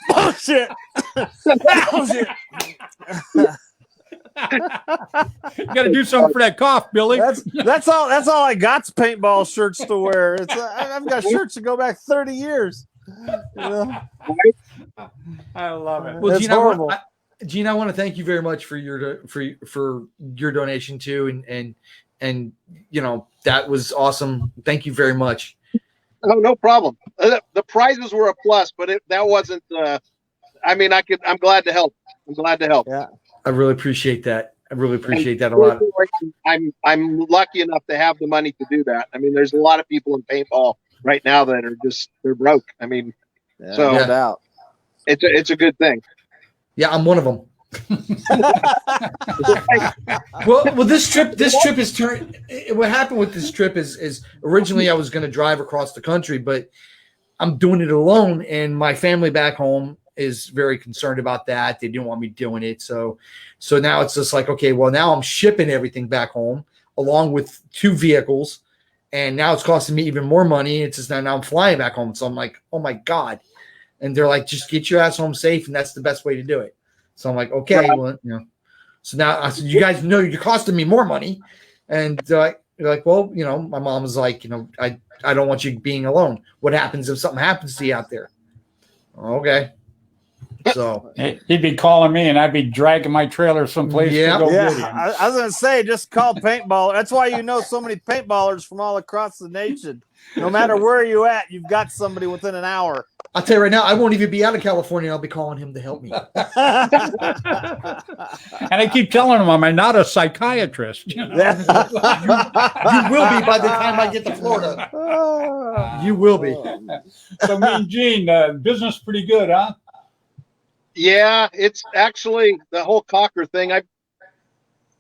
Bullshit. Bullshit. You got to do something for that cough, Billy. That's all I got's paintball shirts to wear. I've got shirts that go back 30 years. You know? I love it. Well, That's Gene, horrible. Gene, I want to thank you very much for your donation too, and you know that was awesome. Thank you very much. Oh, no problem. The prizes were a plus, but that wasn't. I mean, I'm glad to help. I'm glad to help. Yeah. I really appreciate that. I really appreciate that a lot. I'm lucky enough to have the money to do that. I mean, there's a lot of people in paintball right now that are they're broke. I mean, Yeah, so no doubt. it's a good thing. Yeah, I'm one of them. well, this trip is turned. What happened with this trip is originally I was going to drive across the country, but I'm doing it alone, and my family back home is very concerned about that. They didn't want me doing it, so now it's just like, okay, well, now I'm shipping everything back home along with 2 vehicles, and now it's costing me even more money. It's just now I'm flying back home, so I'm like, oh my god. And they're like, just get your ass home safe, and that's the best way to do it. So I'm like, okay, well, you know. So now I said, you guys know you're costing me more money, and they're like, well, you know, my mom was like, you know, I don't want you being alone. What happens if something happens to you out there? Okay. So He'd be calling me, and I'd be dragging my trailer someplace Yeah. to go Yeah, get him. I was gonna say, just call paintball. That's why you know so many paintballers from all across the nation. No matter where you at, you've got somebody within an hour. I'll tell you right now, I won't even be out of California. I'll be calling him to help me. And I keep telling him I'm not a psychiatrist. You know? You will be by the time I get to Florida. You will be. So me and Gene, business pretty good, huh? Yeah, it's actually the whole Cocker thing.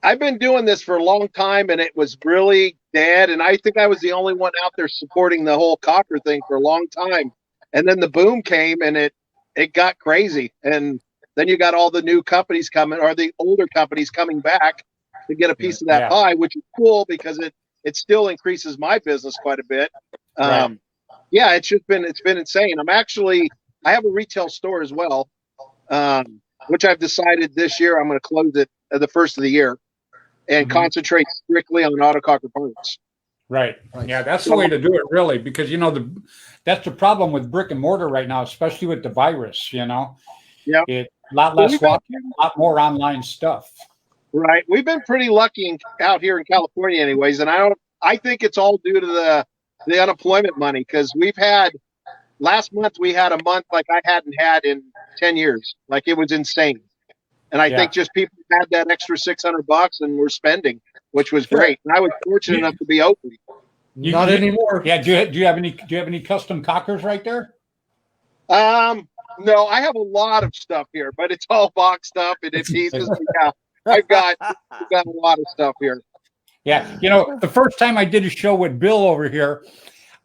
I've been doing this for a long time, and it was really dead. And I think I was the only one out there supporting the whole Cocker thing for a long time. And then the boom came, and it it got crazy. And then you got all the new companies coming, or the older companies coming back to get a piece of that pie, which is cool because it still increases my business quite a bit. Right. Yeah, it's been insane. I have a retail store as well, which I've decided this year I'm going to close it at the first of the year and concentrate strictly on autococker parts. Right. Yeah, that's the way to do it, really, because that's the problem with brick and mortar right now, especially with the virus. Yeah, a lot less walking, a lot more online stuff. Right. We've been pretty lucky out here in California, anyways, and I think it's all due to the unemployment money, because last month we had a month like I hadn't had in 10 years. Like, it was insane. And I think just people had that extra $600 and were spending, which was great. And I was fortunate enough to be open. Not anymore. Yeah. Do you have any custom cockers right there? No, I have a lot of stuff here, but it's all box stuff and in pieces. Yeah, I've got a lot of stuff here. Yeah. The first time I did a show with Bill over here,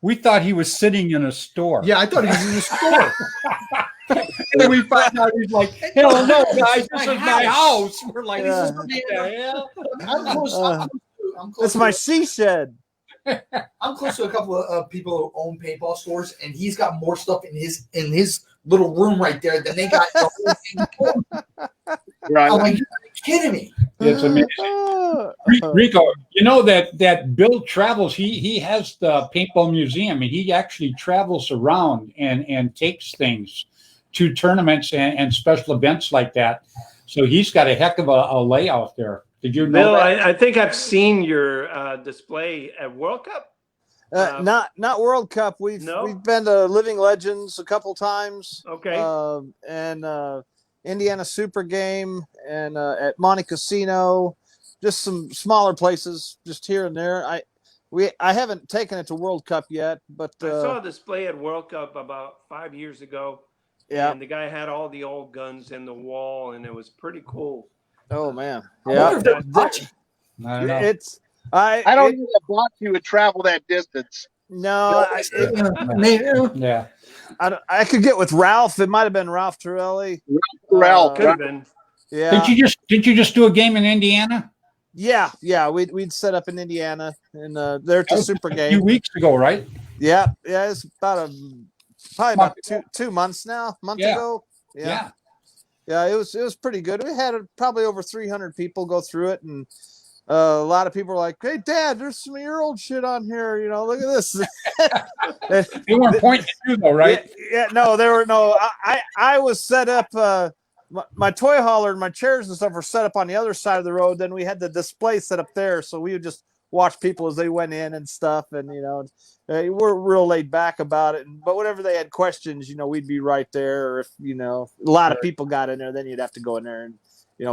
we thought he was sitting in a store. Yeah, I thought he was in a store. And then we find out he's like, hell no, guys, this is my house. We're like, what the hell? I'm close. It's my she shed. I'm close to a couple of people who own paintball stores, and he's got more stuff in his little room right there than they got. Right. I'm like, you're kidding me? It's amazing. Rico, that Bill travels. He has the paintball museum, and he actually travels around and takes things to tournaments and special events like that. So he's got a heck of a layout there. Did you know Bill, that? I think I've seen your display at World Cup. Not World Cup. We've been to Living Legends a couple times. Okay. And Indiana Super Game and at Monte Casino, just some smaller places, just here and there. I haven't taken it to World Cup yet, but I saw a display at World Cup about 5 years ago. Yeah. And the guy had all the old guns in the wall, and it was pretty cool. Oh man. Yeah. I don't know. I don't think a bot you would travel that distance. No, Yeah. I could get with Ralph. It might have been Ralph Torelli. Ralph Could have been. Yeah. Didn't you just do a game in Indiana? Yeah. We'd set up in Indiana and there to Super A Game few weeks ago, right? Yeah. It's probably about 2 months now. Month ago. Yeah. Yeah, it was pretty good. We had probably over 300 people go through it, and a lot of people were like, "Hey, Dad, there's some of your old shit on here. Look at this." They weren't pointing at you, though, right? Yeah, no, there were no. I was set up. My toy hauler and my chairs and stuff were set up on the other side of the road. Then we had the display set up there, so we would just watch people as they went in and stuff, and we're real laid back about it. But whenever they had questions, we'd be right there. Or if a lot of people got in there, then you'd have to go in there and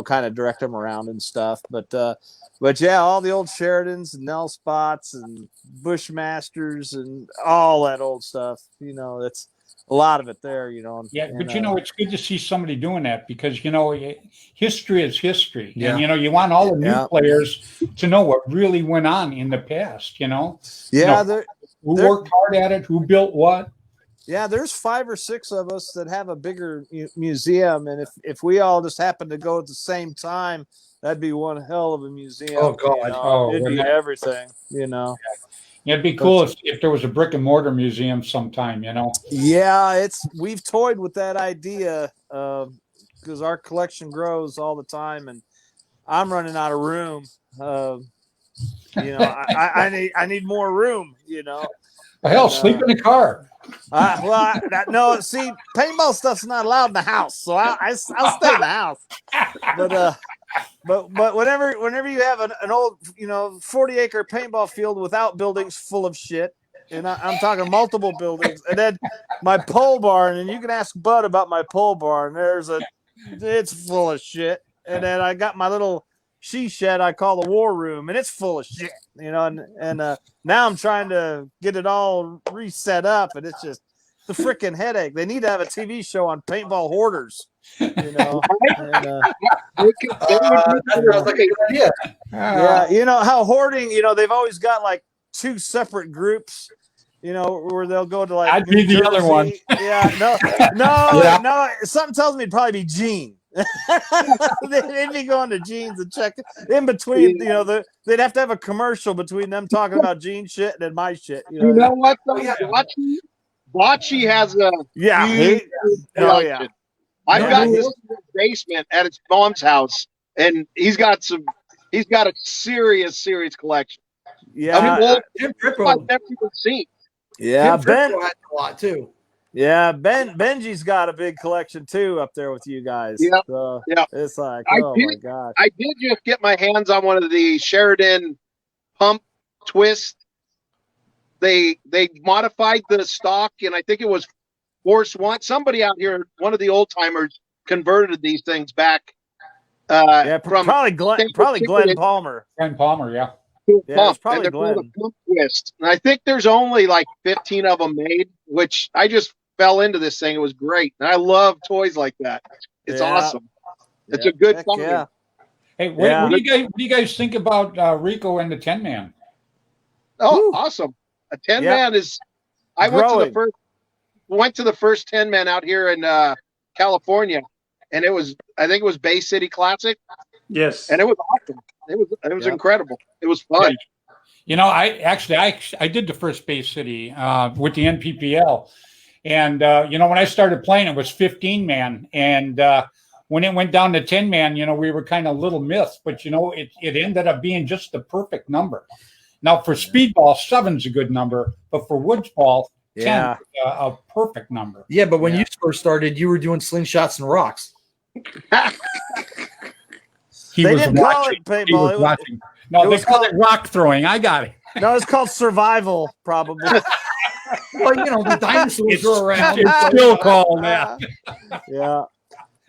kind of direct them around and stuff. But yeah, all the old Sheridans and Nell Spots and Bushmasters and all that old stuff. That's a lot of it there. Yeah, but it's good to see somebody doing that because history is history, and you want all the new players to know what really went on in the past. Who worked hard at it, who built what. Yeah, there's 5 or 6 of us that have a bigger museum, and if we all just happen to go at the same time, that'd be one hell of a museum. Oh God, it'd be everything. Yeah, it'd be cool if there was a brick and mortar museum sometime. Yeah, we've toyed with that idea because our collection grows all the time, and I'm running out of room. I need more room. Hell, sleep in the car. No. See, paintball stuff's not allowed in the house, so I'll stay in the house. But whenever you have an old 40-acre paintball field without buildings full of shit, and I'm talking multiple buildings, and then my pole barn, and you can ask Bud about my pole barn. It's full of shit, and then I got my little she shed I call the war room, and it's full of shit, and now I'm trying to get it all reset up, and it's just the freaking headache. They need to have a TV show on paintball hoarders, that sounds like a good idea. Yeah, how hoarding, they've always got like 2 separate groups, You know, where they'll go to like I'd be the other one. Yeah, no. Something tells me it'd probably be Gene. They'd be going to Gene's and check in between. You know, they'd have to have a commercial between them talking about Gene shit and then my shit. You know what? Though? Bocce has a huge collection. I've got his basement at his mom's house, and he's got a serious collection. Yeah, I mean, I've never even seen. Yeah, Ben had a lot too. Yeah, Benji's got a big collection too up there with you guys. Yeah, so yeah. It's like, my god. I did just get my hands on one of the Sheridan pump twist. They modified the stock, and I think it was Force One. Somebody out here, one of the old timers, converted these things back. Probably Glenn Palmer. Glenn Palmer, yeah. Yeah, it's probably and Glenn. A pump twist. And I think there's only like 15 of them made, which I just fell into this thing. It was great, and I love toys like that. It's awesome. It's a good time. Yeah. Hey, what do you guys think about Rico and the 10-man? Oh, awesome! A 10-man is. I went to the first 10-man out here in California, and I think it was Bay City Classic. Yes, and it was awesome. It was incredible. It was fun. You know, I did the first Bay City with the NPPL, and you know, when I started playing, it was 15-man, and when it went down to 10-man, you know, we were kind of little myths, but you know, it ended up being just the perfect number. Now for speedball, 7's a good number, but for woods ball, 10 is a perfect number. Yeah, but when you first started, you were doing slingshots and rocks. They didn't call it paintball. No, they call it rock throwing. I got it. No, it's called survival, probably. Well, you know, the dinosaurs are around. It's still called that. Yeah.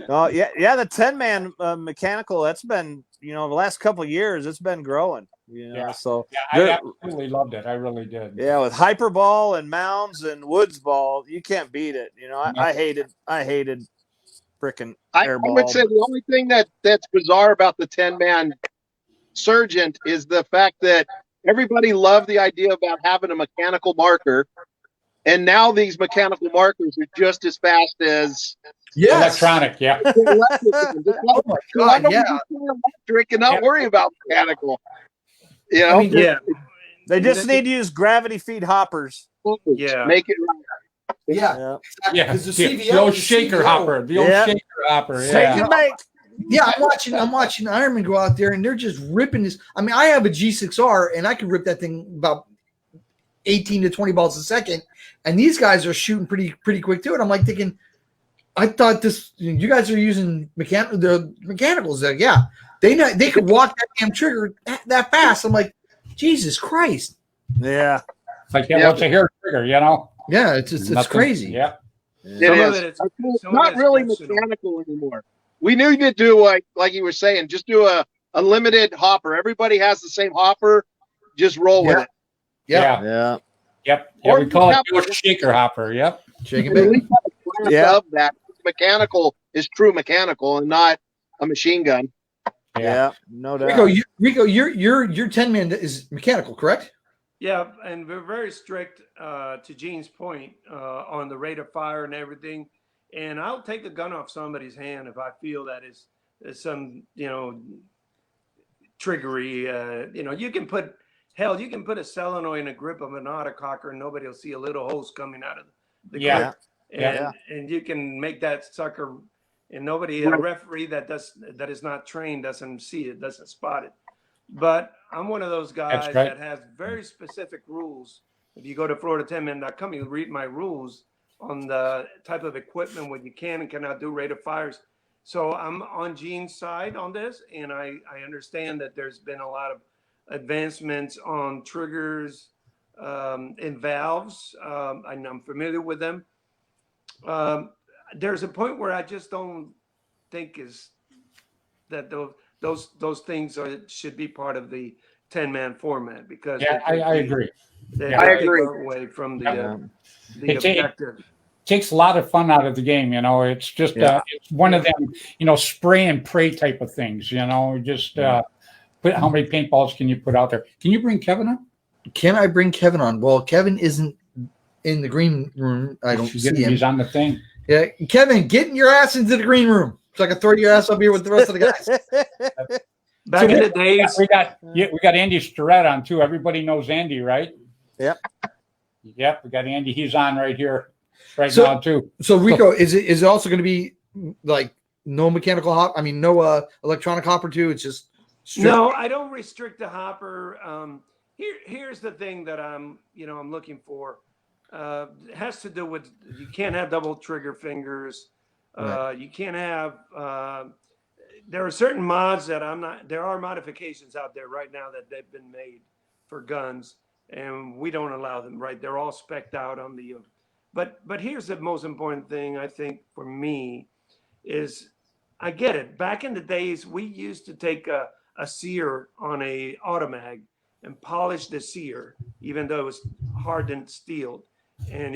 Oh, yeah. The 10-man mechanical, that's been, you know, the last couple of years, it's been growing. You know, so I absolutely loved it. I really did. Yeah, with hyperball and mounds and woods ball, you can't beat it. You know, I hated freaking airball. I would say the only thing that's bizarre about the 10-man Sergeant is the fact that everybody loved the idea about having a mechanical marker, and now these mechanical markers are just as fast as electronic. Yeah. Oh my God, electric and not worry about mechanical. You know, I mean, they just need to use gravity feed hoppers. Yeah, make it right. Yeah. The old shaker hopper. The old shaker hopper. Yeah, I'm watching Ironman go out there, and they're just ripping this. I mean, I have a G6R, and I can rip that thing about 18 to 20 balls a second, and these guys are shooting pretty quick too. And I'm like thinking, I thought you guys are using mechanicals. Yeah, they could walk that damn trigger that fast. I'm like, Jesus Christ. Yeah, it's like what's a hair trigger, you know? Yeah, it's crazy. Yeah, it's not really mechanical anymore. We need to do like you were saying, just do a limited hopper. Everybody has the same hopper. Just roll with it. Yeah. Yep. Yeah, we call it your shaker hopper. Yep. Shaking baby. Of that mechanical is true mechanical and not a machine gun. Yeah, no doubt. Rico, your 10-man is mechanical, correct? Yeah, and we're very strict, to Gene's point, on the rate of fire and everything. And I'll take the gun off somebody's hand if I feel that is some, you know, triggery. You know, you can put a solenoid in a grip of an autococker and nobody will see a little hose coming out of the grip. And you can make that sucker, and a referee that is not trained doesn't see it, doesn't spot it. But I'm one of those guys that has very specific rules. If you go to FloridaTenman.com, you read my rules on the type of equipment, what you can and cannot do, rate of fires. So I'm on Gene's side on this, and I understand that there's been a lot of advancements on triggers and valves, and I'm familiar with them. There's a point where I just don't think is that those things should be part of the 10-man format, because I agree. I agree. Away from the objective. It takes a lot of fun out of the game, you know. It's just it's one of them, you know, spray and pray type of things, you know. Just put how many paintballs can you put out there? Can you bring Kevin on? Can I bring Kevin on? Well, Kevin isn't in the green room. I don't see him. He's on the thing. Yeah, Kevin, getting your ass into the green room so I can throw your ass up here with the rest of the guys. Back in the days, we got Andy Starrett on too. Everybody knows Andy, right? Yep. Yep, we got Andy. He's on right here, now too. So Rico, is it also going to be like no mechanical hop? I mean, no electronic hopper too. It's just no. I don't restrict the hopper. Here's the thing that I'm looking for. It has to do with you can't have double trigger fingers. Right. You can't have. There are certain mods that I'm not. There are modifications out there right now that they've been made for guns, and we don't allow them. Right? They're all specced out on the. But here's the most important thing I think for me is I get it. Back in the days, we used to take a sear on a automag and polish the sear, even though it was hardened steel. And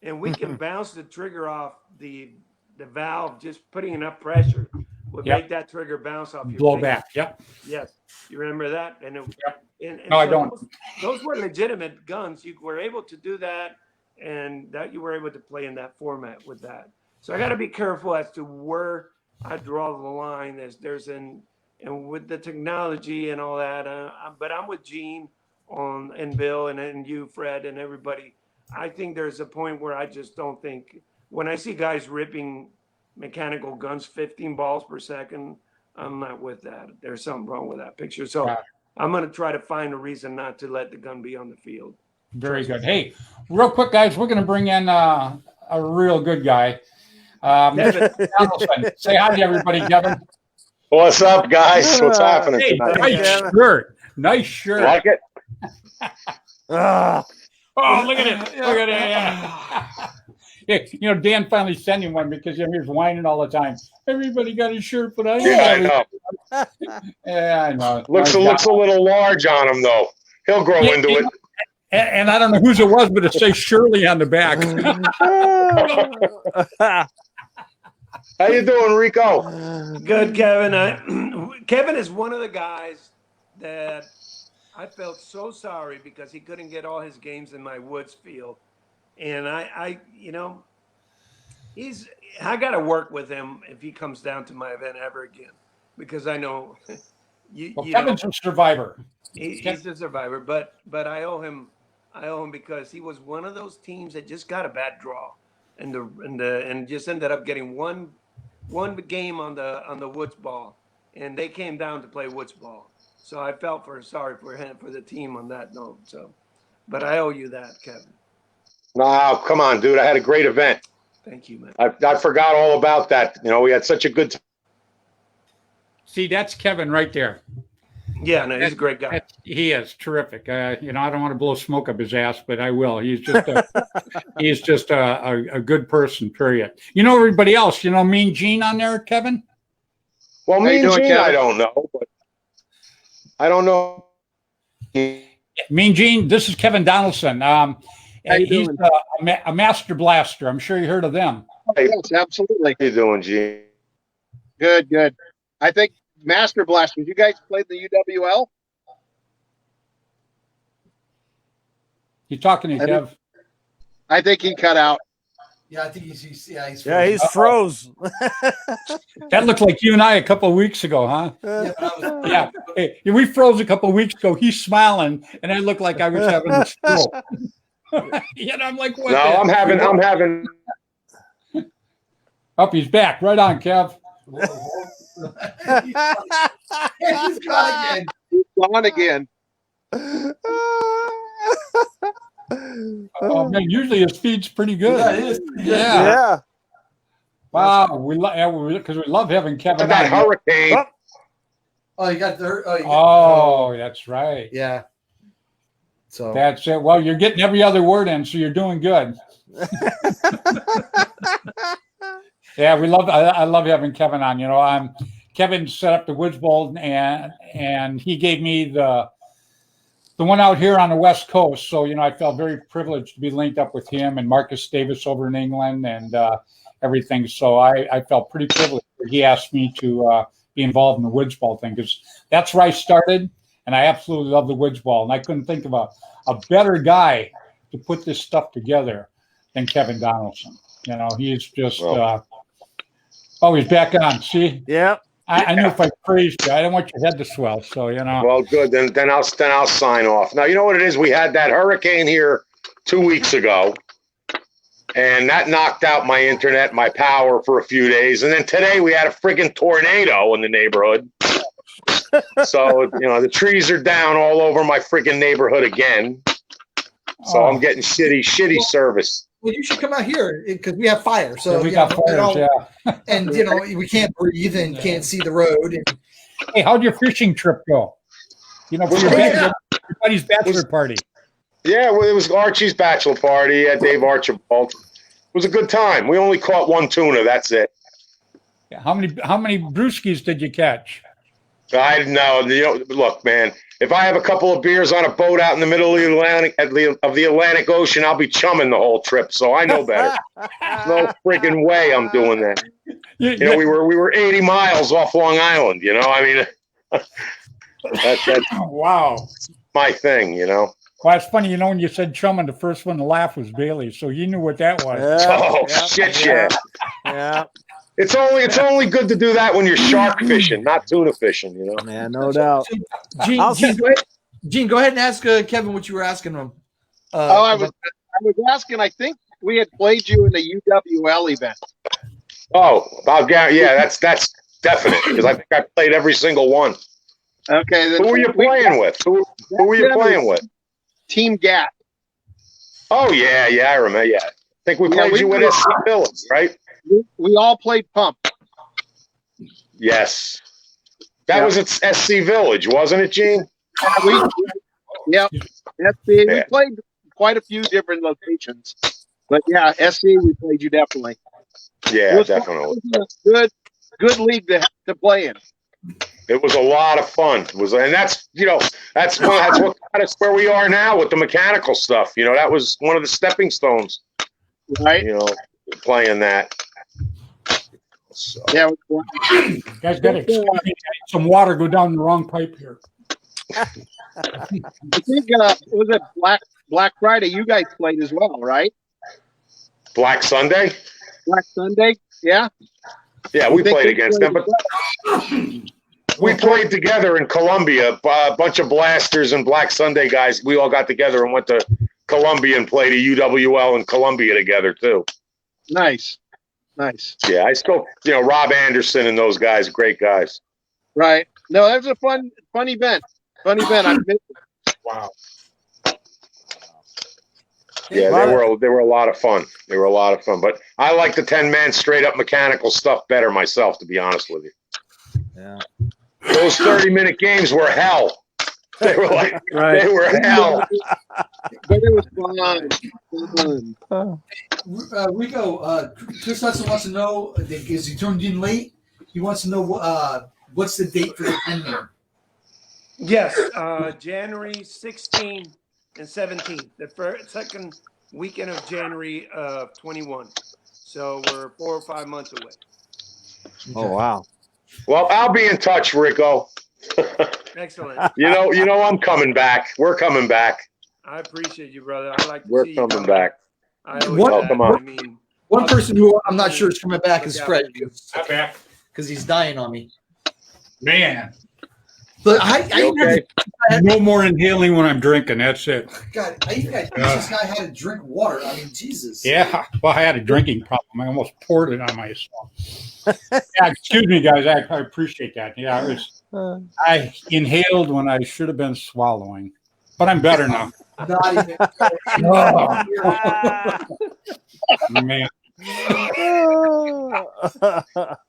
and we can bounce the trigger off the valve. Just putting enough pressure would make that trigger bounce off your blow finger. back. Yep. Yes, you remember that? And no, I don't. Those were legitimate guns. You were able to do that, and that you were able to play in that format with that. So I got to be careful as to where I draw the line. And with the technology and all that, but I'm with Gene and Bill and you, Fred, and everybody. I think there's a point where I just don't think when I see guys ripping mechanical guns 15 balls per second, I'm not with that. There's something wrong with that picture. So I'm going to try to find a reason not to let the gun be on the field. Very good. Hey, real quick, guys, we're going to bring in a real good guy. Say hi to everybody, Kevin. What's up, guys? What's happening hey, tonight? Nice shirt. Like it? Oh, look at it. Look at it. Yeah. Dan finally sent him one because he was whining all the time. Everybody got his shirt, but I know. Yeah, I know. Looks a little large on him, though. He'll grow into it. And I don't know whose it was, but it says Shirley on the back. How you doing, Rico? Good, Kevin. Kevin is one of the guys that I felt so sorry because he couldn't get all his games in my Woods field, and I got to work with him if he comes down to my event ever again, because I know Kevin's a survivor. He's a survivor, but I owe him because he was one of those teams that just got a bad draw, and just ended up getting one game on the Woods ball, and they came down to play Woods ball. So I felt sorry for him, for the team on that note. So, but I owe you that, Kevin. No, come on, dude. I had a great event. Thank you, man. I forgot all about that. We had such a good time. See, that's Kevin right there. Yeah, no, he's a great guy. He is terrific. I don't want to blow smoke up his ass, but I will. He's just a good person. Period. Everybody else. Mean Gene on there, Kevin. Well, Mean Gene, I don't know, but I don't know. Mean Gene. This is Kevin Donaldson. He's a master blaster. I'm sure you heard of them. Yes, absolutely. How you doing, Gene? Good. I think Master Blasters. You guys played the UWL? You talking to Kev? I think he cut out. Yeah, I think he's he's froze. That looked like you and I a couple of weeks ago, huh? Yeah. Hey, we froze a couple of weeks ago. He's smiling, and I looked like I was having a stroke. I'm like, what? No, I'm having. Up, he's back. Right on, Kev. He's gone again. He's gone again. Oh man, usually his feed's pretty good. Yeah, it is. Yeah. Wow, because we love having Kevin. That hurricane. Oh, you got the. Oh, that's right. Yeah. So that's it. Well, you're getting every other word in, so you're doing good. Yeah, I love having Kevin on. Kevin set up the Woods Bowl, and he gave me the one out here on the West Coast. So I felt very privileged to be linked up with him and Marcus Davis over in England and everything. So I felt pretty privileged that he asked me to be involved in the Woods Bowl thing, because that's where I started, and I absolutely love the Woods Bowl. And I couldn't think of a better guy to put this stuff together than Kevin Donaldson. You know, he's just. Oh, he's back on. See? Yep. I knew if I praised you, I don't want your head to swell. So you know. Well, good. Then I'll sign off. Now you know what it is. We had that hurricane here 2 weeks ago, and that knocked out my internet, my power for a few days. And then today we had a friggin' tornado in the neighborhood. So you know the trees are down all over my friggin' neighborhood again. So I'm getting shitty service. Well, you should come out here because we have fire. So yeah, we got fires, yeah. And you know we can't breathe and can't see the road. And, hey, how'd your fishing trip go? You know, for your buddy's bachelor party. Yeah, well, it was Archie's bachelor party at Dave Archibald. It was a good time. We only caught one tuna. That's it. Yeah, how many brewskis did you catch? I know. You know, look, man. If I have a couple of beers on a boat out in the middle of the Atlantic Ocean, I'll be chumming the whole trip. So I know better. No freaking way I'm doing that. You know, we were 80 miles off Long Island. You know, I mean, that's wow, my thing. You know. Well, it's funny. You know, when you said chumming, the first one to laugh was Bailey, so you knew what that was. Yeah. It's only good to do that when you're shark fishing, not tuna fishing, you know. Yeah, no doubt. Gene, go ahead and ask Kevin what you were asking him. I was asking. I think we had played you in the UWL event. Oh, yeah, that's definite because I think I played every single one. Okay. Who were you playing with? Who were you playing with? Team Gap. Oh yeah, I remember. Yeah, I think we played you with SC Village, right? We all played Pump. Yes. That was at SC Village, wasn't it, Gene? Yep. SC. We played quite a few different locations. But yeah, SC, we played you definitely. Yeah, definitely. It was a good league to play in. It was a lot of fun. And that's where we are now with the mechanical stuff. You know, that was one of the stepping stones. Right. You know, playing that. So. Yeah, guys, got some water go down the wrong pipe here. I think was it Black Friday? You guys played as well, right? Black Sunday. Black Sunday, yeah. Yeah, we played against them, but we played together in Columbia. A bunch of blasters and Black Sunday guys. We all got together and went to Columbia and played a UWL in Columbia together too. Nice. Yeah, I still, you know, Rob Anderson and those guys, great guys. Right. No, that was a fun event. I missed it. Wow. Yeah, they were a lot of fun. They were a lot of fun. But I like the 10-man straight up mechanical stuff better myself, to be honest with you. Yeah. Those 30-minute games were hell. They were like they were hell. But it was fun. Rico, Chris Hudson wants to know, because he turned in late, he wants to know what's the date for the 10-man? Yes, January 16 and 17, the second weekend of January of 21. So we're 4 or 5 months away. Oh, wow. Well, I'll be in touch, Rico. Excellent. You know, I'm coming back. We're coming back. I appreciate you, brother. I like to We're see coming you back. One person who I'm not sure is coming back is Fred. I'm back because he's dying on me. Man. But no more inhaling when I'm drinking. That's it. God, I even got this guy had to drink water. I mean, Jesus. Yeah. Well, I had a drinking problem. I almost poured it on myself. Yeah, excuse me, guys. I appreciate that. Yeah, I inhaled when I should have been swallowing, but I'm better now. Not even. Man.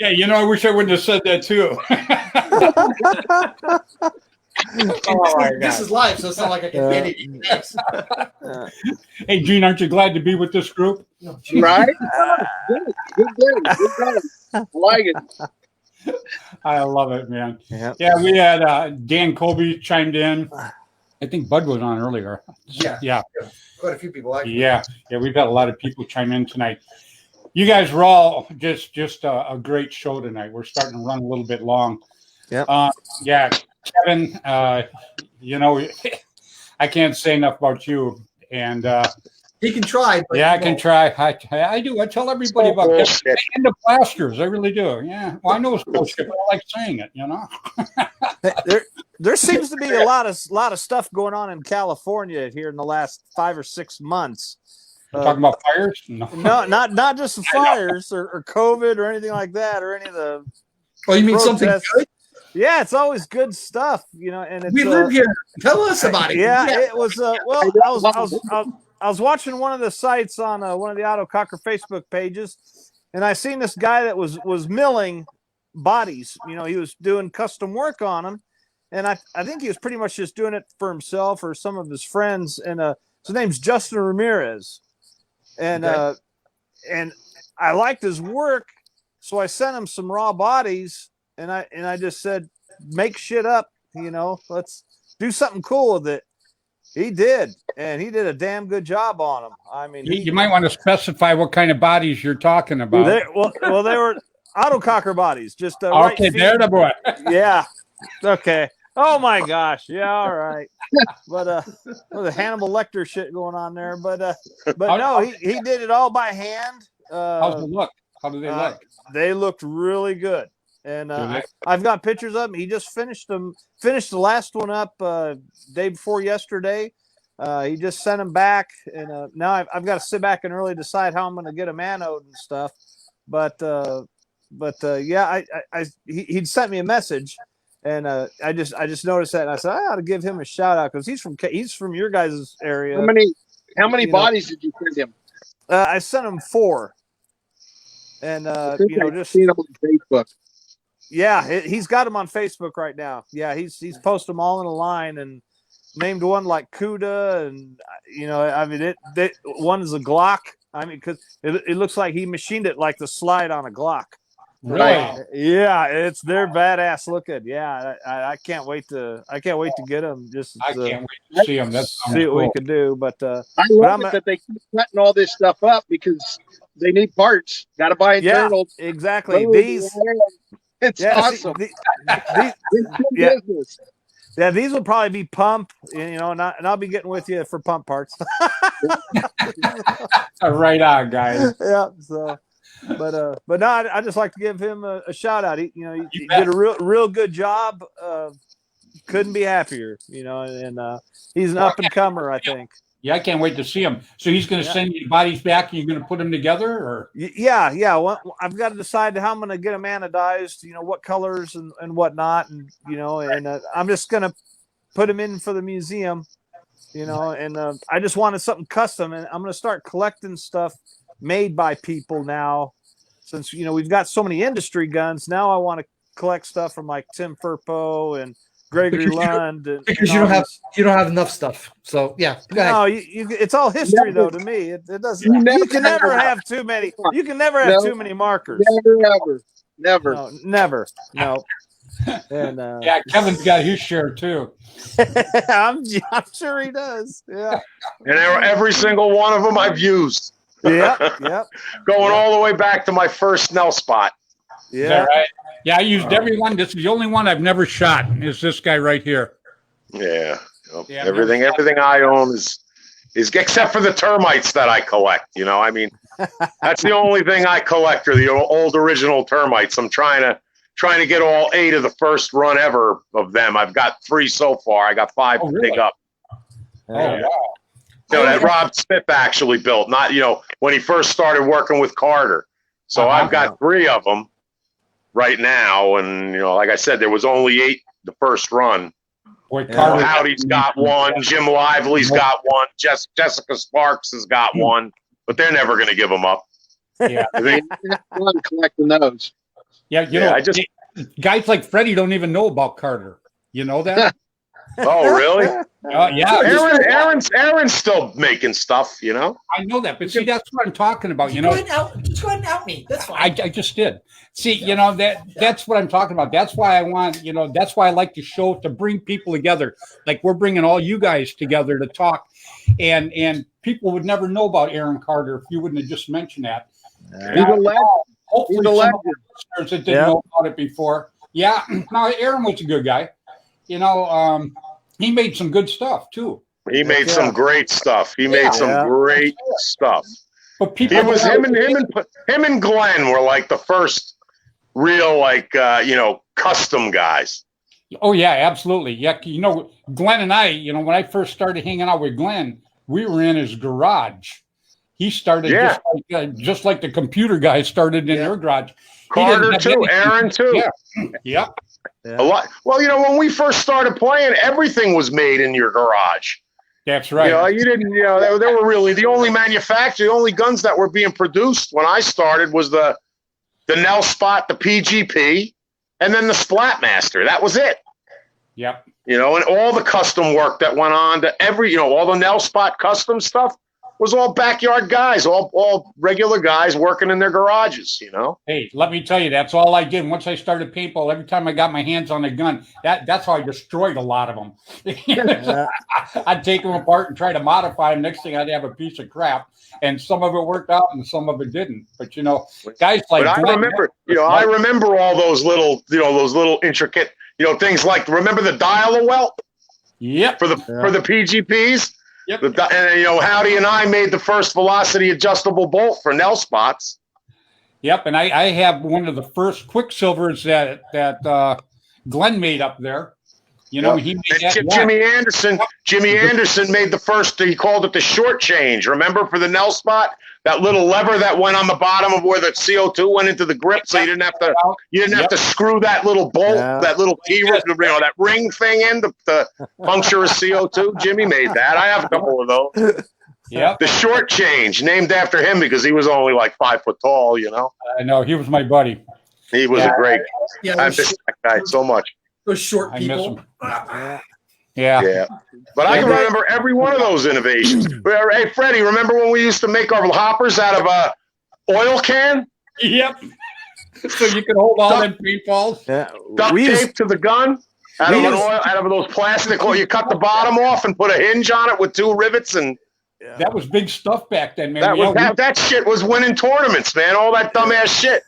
Yeah, you know, I wish I wouldn't have said that too. This is live, so it's not like I can edit it. Hey, Gene, aren't you glad to be with this group? Right? Good day. I like it. I love it, man. Yep. Yeah, we had Dan Colby chimed in. I think Bud was on earlier. Yeah. Quite a few people. Actually. Yeah, we've had a lot of people chime in tonight. You guys were all just a great show tonight. We're starting to run a little bit long. Yeah. Yeah, Kevin, you know, I can't say enough about you. And He can try. But yeah, I can try. I do. I tell everybody about that. And the plasters, I really do. Yeah. Well, I know it's bullshit, but I like saying it. You know. There seems to be a lot of stuff going on in California here in the last 5 or 6 months. You're talking about fires? No, not just the fires or COVID or anything like that or any of the. Oh, you mean something good? Yeah, it's always good stuff, you know. And it's, we live here. Tell us about it. Yeah, it was. Well, I was watching one of the sites on one of the Auto Cocker Facebook pages, and I seen this guy that was milling bodies. You know, he was doing custom work on them, and I think he was pretty much just doing it for himself or some of his friends. And his name's Justin Ramirez, and and I liked his work, so I sent him some raw bodies, and I just said, make shit up, you know, let's do something cool with it. He did, and he did a damn good job on them. I mean, you might want to specify what kind of bodies you're talking about. They were Auto Cocker bodies. Just okay, right there the boy. Yeah. Okay. Oh my gosh. Yeah. All right. But the Hannibal Lecter shit going on there. But no, he did it all by hand. How's it look? How do they look? They looked really good. And I've got pictures of them. He just finished the last one up day before yesterday. He just sent them back, and now I've got to sit back and really decide how I'm going to get them anode and stuff. But yeah, he'd sent me a message, and I just noticed that, and I said I ought to give him a shout out because he's from your guys' area. How many bodies did you send him? I sent him 4, and just seen them on Facebook. Yeah, he's got them on Facebook right now. Yeah, he's posted them all in a line and named one like Cuda, and I mean one is a Glock. I mean, because it looks like he machined it like the slide on a Glock. Right. Yeah, they're badass looking. Yeah, I can't wait to get them. I can't wait to see them. See what we can do. But I love it that they keep cutting all this stuff up because they need parts. Got to buy internals. Yeah, exactly. It's awesome. Yeah, these will probably be pump, and I'll be getting with you for pump parts. Right on, guys. Yeah. So, but no, I just like to give him a shout out. He did a real good job. Couldn't be happier. And he's an up and comer, I think. Yeah, I can't wait to see him. So he's going to send you bodies back, and you're going to put them together, or? Yeah. Well, I've got to decide how I'm going to get them anodized. What colors and whatnot, and I'm just going to put them in for the museum. And I just wanted something custom, and I'm going to start collecting stuff made by people now. Since we've got so many industry guns, now I want to collect stuff from like Tim Furpo and Gregory Lund, because you don't have enough stuff. So yeah, no, it's all history though. To me, it doesn't. You can never have too many. You can never have too many markers. Never. No, never. No. And yeah, Kevin's got his share too. I'm sure he does. Yeah. And every single one of them I've used. Yep. Going all the way back to my first Snell spot. Yeah. Is that right? Yeah, I used every one. This is the only one I've never shot. Is this guy right here? Yeah. Everything I own is except for the termites that I collect. I mean, that's the only thing I collect are the old original termites. I'm trying to get all 8 of the first run ever of them. I've got 3 so far. I got 5 to dig up. Oh, wow. That Rob Smith actually built, not when he first started working with Carter. So I've got 3 of them right now, and like I said, there was only 8 the first run. Boy, Carl Howdy's got 1, Jim Lively's got 1, Jessica Sparks has got 1, but they're never going to give them up. Yeah, I'm collecting those. Yeah, guys like Freddy don't even know about Carter. You know that? Oh, really? Yeah. Aaron's still making stuff, I know that, but see, that's what I'm talking about. Just go ahead and out me. That's fine. I just did. See, that's what I'm talking about. That's why I want, that's why I like the show, to bring people together. Like we're bringing all you guys together to talk, and people would never know about Aaron Carter if you wouldn't have just mentioned that. He's a legend. Hopefully, some of the listeners that didn't know about it before. Yeah, no, Aaron was a good guy. He made some good stuff too. He made some great stuff. He made some great stuff. But people, It was him and Glenn were like the first real custom guys. Oh yeah, absolutely. Yeah, Glenn and I, when I first started hanging out with Glenn, we were in his garage. He started just like the computer guys started in their garage. Carter too, Aaron too. Yeah. A lot. Well, when we first started playing, everything was made in your garage. That's right. You didn't. They were really the only the only guns that were being produced when I started was the Nell Spot, the PGP, and then the Splatmaster. That was it. Yep. And all the custom work that went on to all the Nell Spot custom stuff was all backyard guys, all regular guys working in their garages, Hey, let me tell you, that's all I did. Once I started paintball, every time I got my hands on a gun, that's how I destroyed a lot of them. I'd take them apart and try to modify them. Next thing I'd have a piece of crap. And some of it worked out and some of it didn't. But, guys like I remember all those little, those little intricate, things like, remember the dial-a-well? Yep. For the PGPs? Yep. And Howdy and I made the first velocity adjustable bolt for Nell Spots. Yep, and I have one of the first Quicksilvers that Glenn made up there. He made that. Jimmy Anderson made the first. He called it the short change. Remember, for the Nell Spot, that little lever that went on the bottom of where the CO2 went into the grip, so you didn't have to screw that little bolt, that little that ring thing in to puncture a CO2. Jimmy made that. I have a couple of those. Yeah, the short change, named after him because he was only like 5 foot tall. I know, he was my buddy. He was a great. I miss that guy so much. Those short people. Yeah. But I can remember every one of those innovations. Hey, Freddy, remember when we used to make our hoppers out of a oil can? Yep. So you could hold all them paintballs. Duct tape to the gun out of those plastic. You cut the bottom off and put a hinge on it with 2 rivets, and that was big stuff back then, man. That shit was winning tournaments, man. All that dumbass shit.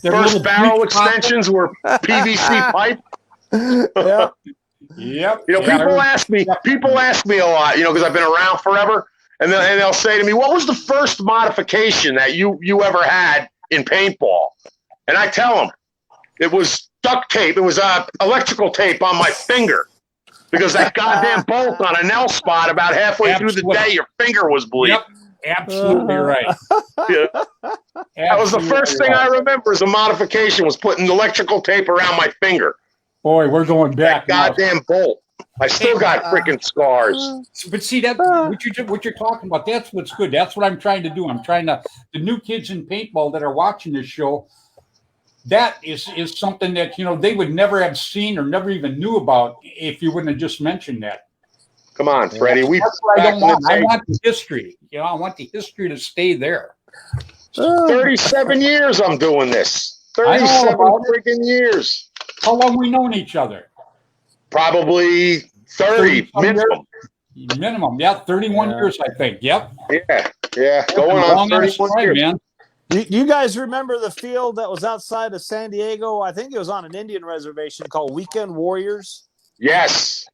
First barrel extensions were PVC pipe. Yep. People ask me a lot, because I've been around forever, and they'll say to me, "What was the first modification that you ever had in paintball?" And I tell them, it was duct tape. It was electrical tape on my finger, because that goddamn bolt on a Nell Spot about halfway through the day, your finger was bleeding. Yep. Absolutely right. That was the first thing I remember as a modification, was putting electrical tape around my finger. Boy, we're going back. That goddamn bolt. I still got freaking scars. But see, that what you're talking about, that's what's good. That's what I'm trying to do. I'm trying to, the new kids in paintball that are watching this show, that is something that, they would never have seen or never even knew about if you wouldn't have just mentioned that. Come on, Freddie. That's what I don't want. I want the history. I want the history to stay there. 37 years I'm doing this. 37 freaking years. How long we known each other? Probably 30 minimum. Minimum, 31 years, I think. Yep. Yeah. Going on 31 years. Man. Do you guys remember the field that was outside of San Diego? I think it was on an Indian reservation called Weekend Warriors. Yes.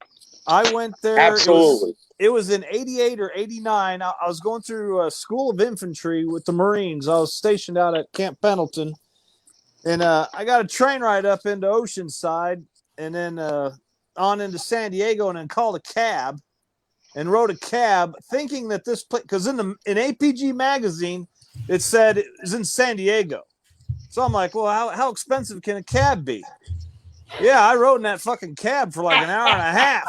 I went there. Absolutely. It was in 88 or 89. I was going through a school of infantry with the Marines. I was stationed out at Camp Pendleton. And I got a train ride up into Oceanside and then on into San Diego, and then called a cab and rode a cab thinking that this place, because in APG magazine, it said it was in San Diego. So I'm like, well, how expensive can a cab be? Yeah, I rode in that fucking cab for like an hour and a half.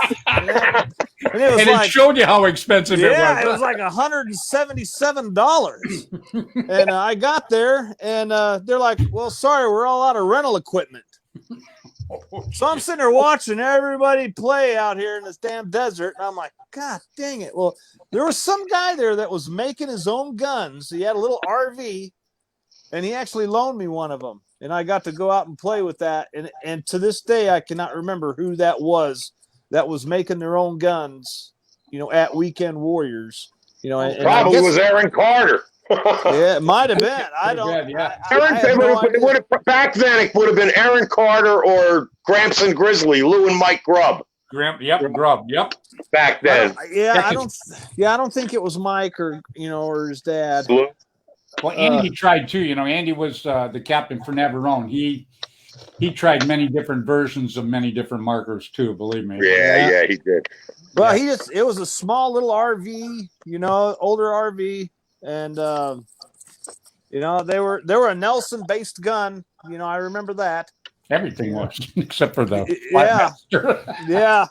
And it showed you how expensive it was. Yeah, it was like $177. And I got there, and they're like, well, sorry, we're all out of rental equipment. So I'm sitting there watching everybody play out here in this damn desert, and I'm like, God dang it. Well, there was some guy there that was making his own guns. He had a little RV, and he actually loaned me one of them. And I got to go out and play with that. And to this day, I cannot remember who that was making their own guns, at Weekend Warriors. Probably was Aaron Carter. Yeah, it might have been. I don't. Yeah. Back then, it would have been Aaron Carter or Gramps and Grizzly, Lou and Mike Grubb. Grub. Yep. back then. I don't think it was Mike or his dad. Well, Andy tried too. Andy was the captain for Navarone. He tried many different versions of many different markers too. Believe me. Yeah, he did. Well, it was a small little RV, older RV, and they were a Nelson based gun. I remember that. Everything was except for the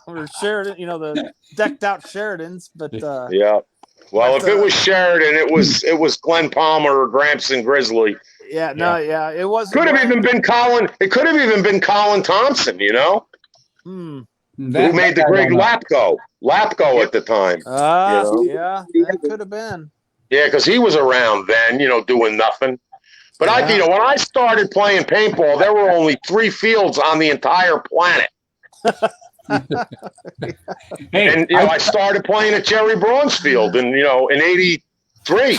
or Sheridan, the decked out Sheridans, but yeah. Well, if it was Sheridan, it was Glenn Palmer or Gramson Grizzly. It wasn't. Could have even been Colin. It could have even been Colin Thompson. Who made the Greg Lapco at the time. Yeah, that could have been. Yeah, because he was around then, doing nothing. But when I started playing paintball, there were only 3 fields on the entire planet. I started playing at Jerry Braun's field in 83.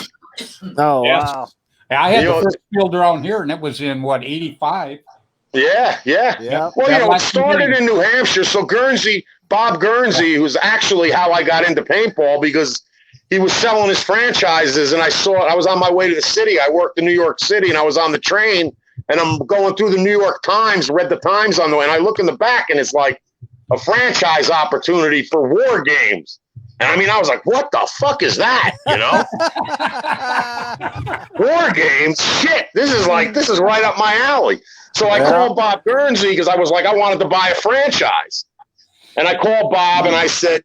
Oh, wow. I had the first field around here, and it was in 85. Yeah. Well, it started in New Hampshire. So Bob Guernsey, who's actually how I got into paintball, because he was selling his franchises, and I was on my way to the city. I worked in New York City, and I was on the train, and I'm going through the New York Times, read the Times on the way, and I look in the back, and it's like a franchise opportunity for war games. And I was like, what the fuck is that? War games? Shit. This is right up my alley. So I called Bob Guernsey because I was like, I wanted to buy a franchise. And I called Bob and I said,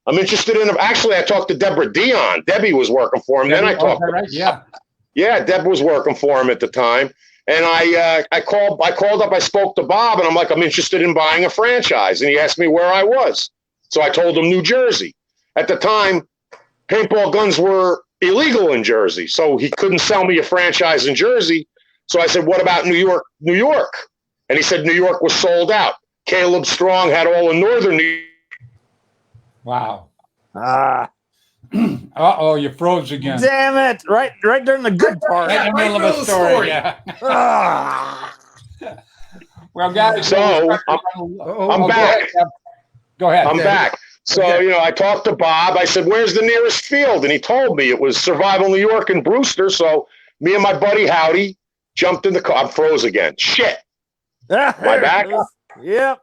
I'm interested in actually I talked to Deborah Dion. Debbie was working for him. Then I talked Yeah, Deb was working for him at the time. And I called up, I spoke to Bob, and I'm like, I'm interested in buying a franchise. And he asked me where I was. So I told him New Jersey. At the time, paintball guns were illegal in Jersey, so he couldn't sell me a franchise in Jersey. So I said, what about New York? And he said New York was sold out. Caleb Strong had all of northern New York. Wow. Uh-oh, you froze again. Damn it. Right during the good part. Right in the middle of a story, yeah. Well, guys, so I'm back. Go ahead. I'm back. So, I talked to Bob. I said, where's the nearest field? And he told me it was Survival New York in Brewster. So me and my buddy Howdy jumped in the car. I froze again. Shit. Am I back? Yep.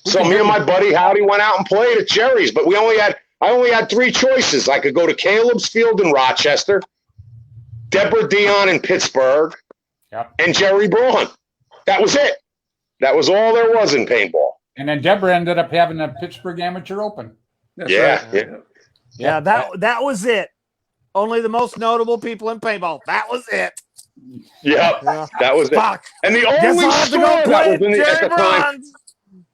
So me and my buddy Howdy went out and played at Jerry's, but I only had 3 choices. I could go to Caleb's field in Rochester, Deborah Dion in Pittsburgh, and Jerry Braun. That was it. That was all there was in paintball. And then Deborah ended up having a Pittsburgh Amateur Open. That's right. Yeah, that was it. Only the most notable people in paintball. That was it. Yeah, that was Fuck. it. And the only store that was in at the time,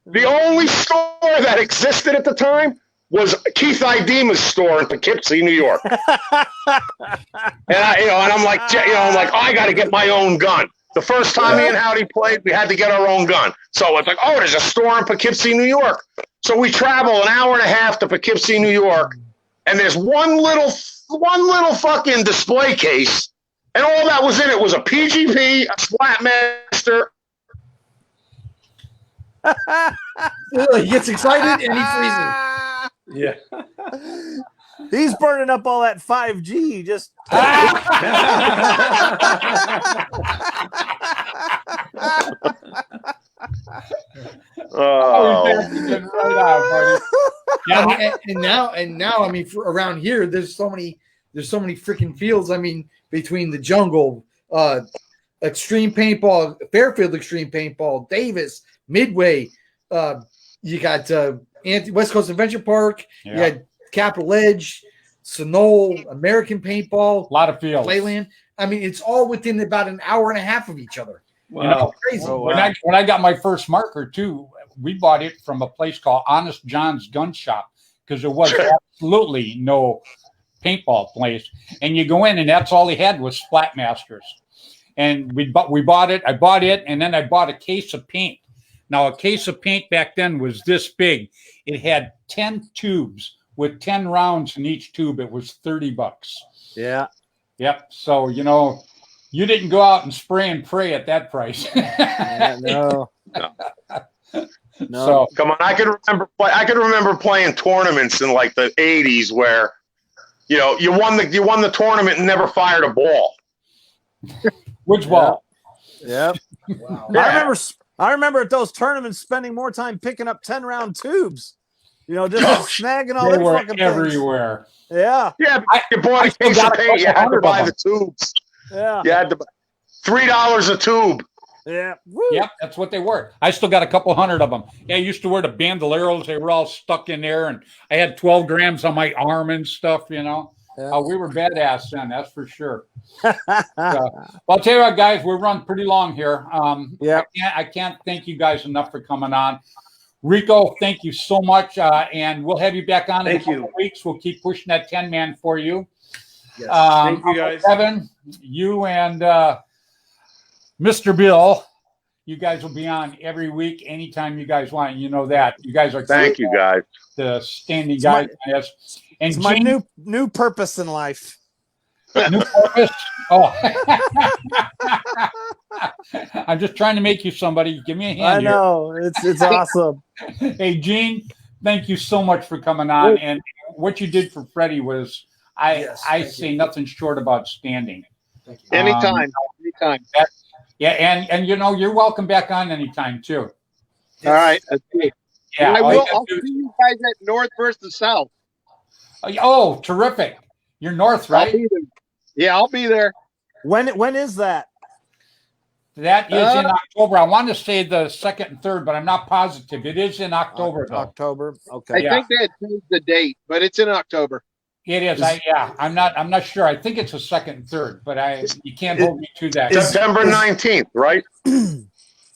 the only store that existed at the time was Keith Idema's store in Poughkeepsie, New York. And I'm like, I got to get my own gun. The first time me and Howdy played, we had to get our own gun. So it's like, there's a store in Poughkeepsie, New York. So we travel an hour and a half to Poughkeepsie, New York, and there's one little fucking display case, and all that was in it was a PGP, a Splatmaster. He gets excited and he freezes. Yeah. He's burning up all that 5G. Just and now, around here, there's so many freaking fields. Between the Jungle, Extreme Paintball, Fairfield Extreme Paintball, Davis, Midway, you got West Coast Adventure Park, you got Capitol Edge, Sonol, American Paintball, a lot of fields. Playland. It's all within about an hour and a half of each other. Wow. Crazy. Oh, wow. When I got my first marker too, we bought it from a place called Honest John's Gun Shop because there was absolutely no paintball place. And you go in and that's all he had was Splatmasters. And we bought it. I bought it, and then I bought a case of paint. Now, a case of paint back then was this big. It had 10 tubes with 10 rounds in each tube. It was $30. yeah. Yep. So, you didn't go out and spray and pray at that price. No. No. So Come on, I can remember playing tournaments in like the '80s where, you know, you won the tournament and never fired a ball. which ball? Yep. Wow. I remember at those tournaments spending more time picking up 10-round tubes. You know, just snagging all They them were fucking things. everywhere. Yeah. Yeah, but you bought I a still case got of a paint. You couple had to hundred buy of the tubes. Yeah. You had to buy $3 a tube. Yeah. Woo. Yep, that's what they were. I still got a couple hundred of them. Yeah, I used to wear the bandoleros. They were all stuck in there, and I had 12 grams on my arm and stuff, you know. Yeah. We were badass then, that's for sure. Well, I'll tell you what, guys, we're running pretty long here. Yeah. I can't thank you guys enough for coming on. Rico, thank you so much, and we'll have you back on in a couple of weeks. We'll keep pushing that 10-man for you. Yes. Thank you, guys. Kevin, you and Mr. Bill, you guys will be on every week, anytime you guys want. You know that. You guys are Thank you, guys. the standing guys. And It's my Gene, new purpose in life. new purpose. Oh, I'm just trying to make you somebody. Give me a hand. I know. It's awesome. Here. Hey, Gene, thank you so much for coming on. And what you did for Freddy was, I say nothing short of outstanding. Thank you. Anytime. Yeah, and you know, you're welcome back on anytime too. All right. Okay. Yeah, I all you will. gotta I'll do see is- you guys at North versus South. Oh, terrific! You're north, I'll right? be there. Yeah, I'll be there. When is that? That is in October. I want to say the 2nd and 3rd, but I'm not positive. It is in October, though. October. I Okay. Yeah. think they had changed the date, but it's in October. It is. I'm not sure. I think it's the 2nd and 3rd, but you can't hold me to that. September 19th, right?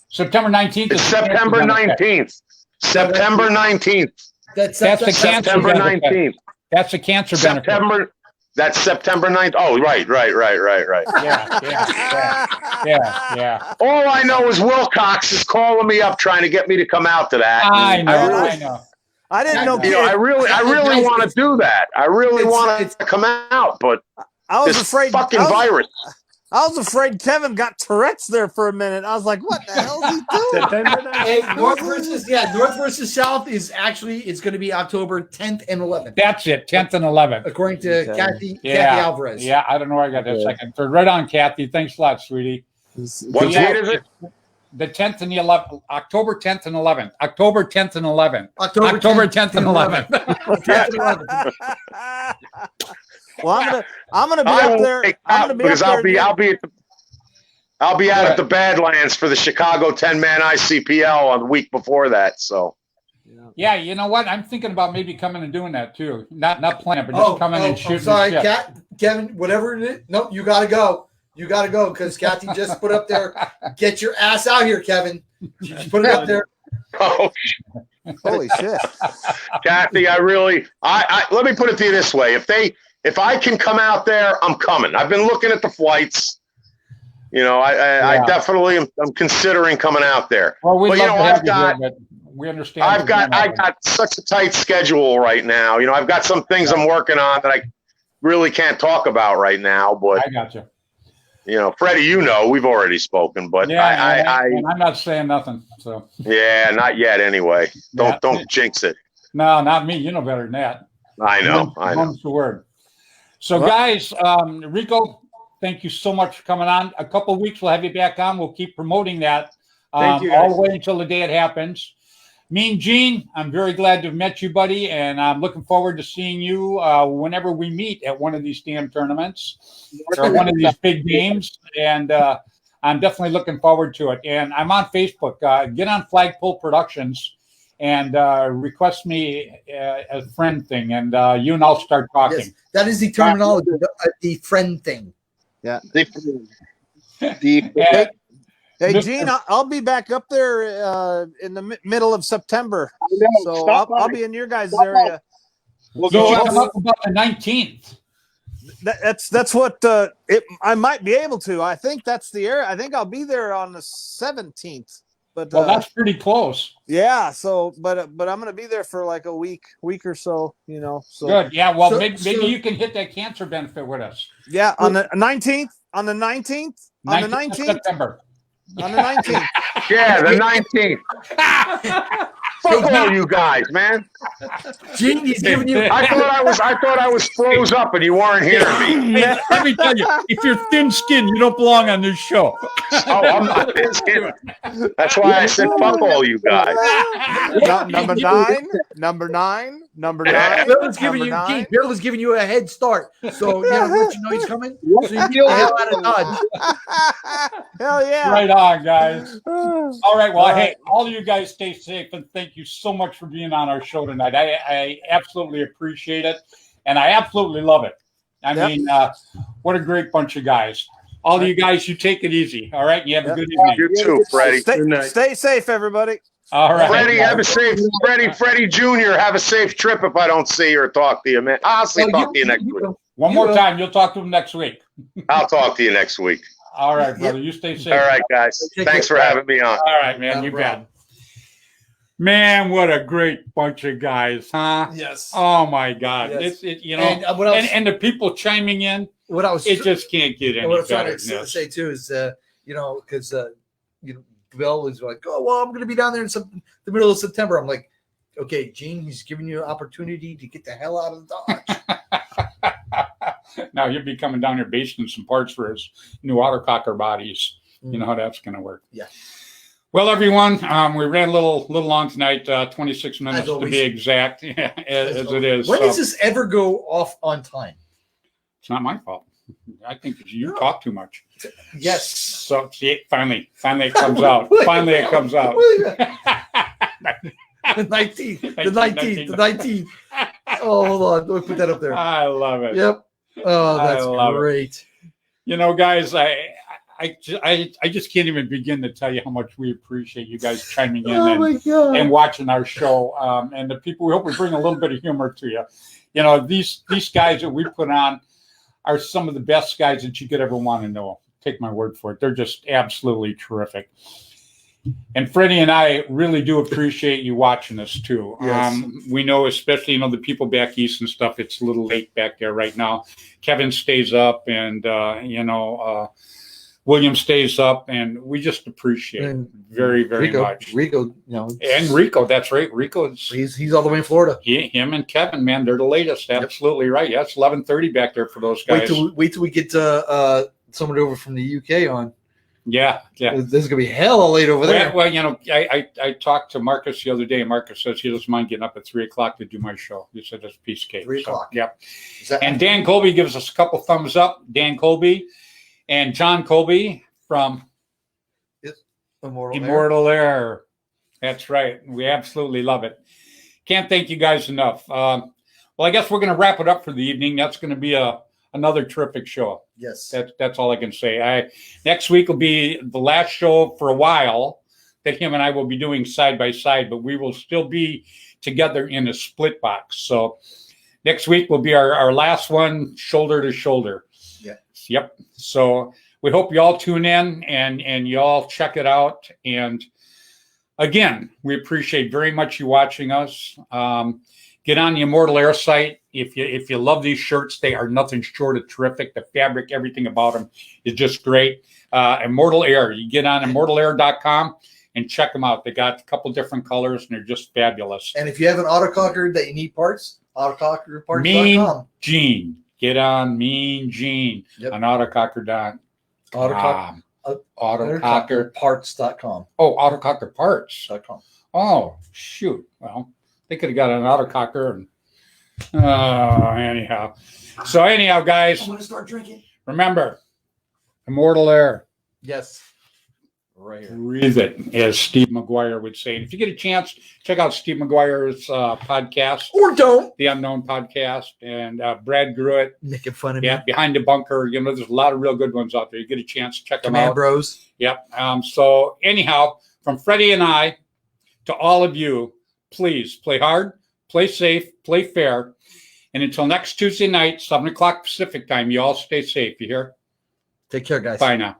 September 19th. It's is September 19th. September 19th. That's the cancer September benefit. 19th. That's the cancer benefit. That's September 9th. Oh, right. Yeah. All I know is Wilcox is calling me up trying to get me to come out to that. I know. I didn't know. You know, I really want to do that. I really want to come out, but I was this afraid. fucking virus. I was afraid Kevin got Tourette's there for a minute. I was like, "What the hell is he doing?" September Hey, 19th. North versus South is actually it's going to be October 10th and 11th, That's it. 10th and 11th. according to Okay. Kathy Yeah. Alvarez. Yeah, I don't know where I got that 2nd, 3rd. Right on, Kathy. Thanks a lot, sweetie. What Yeah. date is it? The 10th and the 11th, October 10th and 11th. October 10th and 11th. October 10th and 11th. 10th and 11th. Well, I'm gonna be I up will there. take I'm out gonna be because up there. I'll be out at the Badlands for the Chicago 10-man ICPL on the week before that. So Yeah, you know what? I'm thinking about maybe coming and doing that too. Not playing, but just coming and shooting. Sorry, the shit. Kevin, whatever it is. No, you got to go. You got to go because Kathy just put up there. Get your ass out here, Kevin. She put it up there. oh, Holy shit! Kathy, I let me put it to you this way: if I can come out there, I'm coming. I've been looking at the flights. You know, I definitely I'm considering coming out there. Well, we'd But, love you know, to have I've you got- here, but we understand. I got such a tight schedule right now. You know, I've got some things I'm working on that I really can't talk about right now. But I got you. you know, Freddy, you know, we've already spoken. But Yeah, and I'm not saying nothing. So yeah, not yet. Anyway, don't jinx it. no, not me. You know better than that. I know. Mum's the word. So, guys, Rico, thank you so much for coming on. A couple of weeks, we'll have you back on. We'll keep promoting that Thank you, all guys. the way until the day it happens. Mean Gene, I'm very glad to have met you, buddy, and I'm looking forward to seeing you whenever we meet at one of these damn tournaments or one of these big games. And I'm definitely looking forward to it. And I'm on Facebook. Get on Flagpole Productions and request me a friend thing, and you and I'll start talking. Yes, that is the terminology, the friend thing. Yeah. And- Hey, Mr. Gene, I'll be back up there in the middle of September. So I'll be in your guys' area. We'll you go should out. come up about the 19th. That's what I might be able to. I think that's the area. I think I'll be there on the 17th. But Well, that's pretty close. yeah. So, but I'm gonna be there for like a week or so. You know. So Good. Yeah. Well, So- maybe so- you can hit that cancer benefit with us. yeah, on the 19th. On the 19th. On the 19th of 19th. September. On the 19th. Yeah, the 19th. Fuck all you guys, man. Gene, he's giving you. I thought I was froze up and you weren't hearing me. Hey, let me tell you, if you're thin-skinned, you don't belong on this show. Oh, I'm not thin-skinned. That's why I said fuck all you guys. Number nine. Bill was giving you. Gene, Bill was giving you a head start, so yeah, let you know he's coming. So you get the hell out of Dodge. Hell yeah. Right on, guys. All right. Well, hey, all of you guys stay safe, and thank you so much for being on our show tonight. I absolutely appreciate it, and I absolutely love it. I mean, what a great bunch of guys. All of you guys, you take it easy. All right. You have a good evening. You too, Freddie. Stay safe, everybody. All right. Freddie, have a safe. Freddie Jr., have a safe trip. If I don't see you or talk to you, man, I'll talk to you next week. One more time, you'll talk to him next week. I'll talk to you next week. All right, brother. You stay safe. All right, guys. Thanks for having me on. All right, man. You bet. Man, what a great bunch of guys, huh? Yes. Oh my God! Yes. It's and the people chiming in. What I was It just can't get any what I was better trying than to this. say too is because Bill was like, oh well, I'm going to be down there in the middle of September. I'm like, okay, Gene, he's giving you an opportunity to get the hell out of Dodge. Now you'll be coming down here basting some parts for his new autococker bodies. You know how that's going to work. Yeah. Well, everyone, we ran a little long tonight, 26 minutes to always. be exact, as it is. When So, does this ever go off on time? it's not my fault. I think you talk too much. Yes. So see, finally it comes out. Finally it comes out. The 19th. Oh, hold on. Let me put that up there. I love it. Yep. Oh, that's love it. great. You know, guys, I just can't even begin to tell you how much we appreciate you guys chiming in Oh my God. and watching our show. And the people, we hope we bring a little bit of humor to you. You know, these guys that we put on are some of the best guys that you could ever want to know. Take my word for it. They're just absolutely terrific. And Freddie and I really do appreciate you watching us too. Yes. We know, especially, the people back east and stuff, it's a little late back there right now. Kevin stays up and, William stays up, and we just appreciate it very, very much. Rico, And Rico, that's right. Rico, he's all the way in Florida. him and Kevin, man, they're the latest. Absolutely right. Yeah, it's 11:30 back there for those guys. Wait till we get someone over from the UK on. Yeah. This is gonna be hella late over there. Well, I talked to Marcus the other day, and Marcus says he doesn't mind getting up at 3:00 to do my show. He said it's a piece of cake. 3 o'clock. So, yep. That, And Dan Colby gives us a couple thumbs up. Dan Colby and John Colby from Immortal Air. That's right. We absolutely love it. Can't thank you guys enough. Well, I guess we're going to wrap it up for the evening. That's going to be another terrific show. yes. That's all I can say. Next week will be the last show for a while that him and I will be doing side by side, but we will still be together in a split box. So next week will be our last one, shoulder to shoulder. Yeah. Yep. So we hope you all tune in and you all check it out. And again, we appreciate very much you watching us. Get on the Immortal Air site. If you love these shirts, they are nothing short of terrific. The fabric, everything about them is just great. Immortal Air. You get on immortalair.com and check them out. They got a couple different colors and they're just fabulous. And if you have an autococker that you need parts, autocockerparts.com. Mean Gene. Get on Mean Gene on autococker.com. Autocockerparts.com. Oh, autocockerparts.com. .com. Oh, shoot. Well, they could have got an autococker. And anyhow. So anyhow, guys, I'm going to start drinking. remember, Immortal Air. Yes. Right here. Breathe it, as Steve McGuire would say. And if you get a chance, check out Steve McGuire's podcast, Or don't. The Unknown Podcast, and Brad Gruitt. Making fun of me. Yeah, Behind the Bunker. There's a lot of real good ones out there. You get a chance, check them Command out. Bros. Yep. So anyhow, from Freddie and I to all of you, please play hard, play safe, play fair. And until next Tuesday night, 7 o'clock Pacific time, you all stay safe. You hear? Take care, guys. Bye now.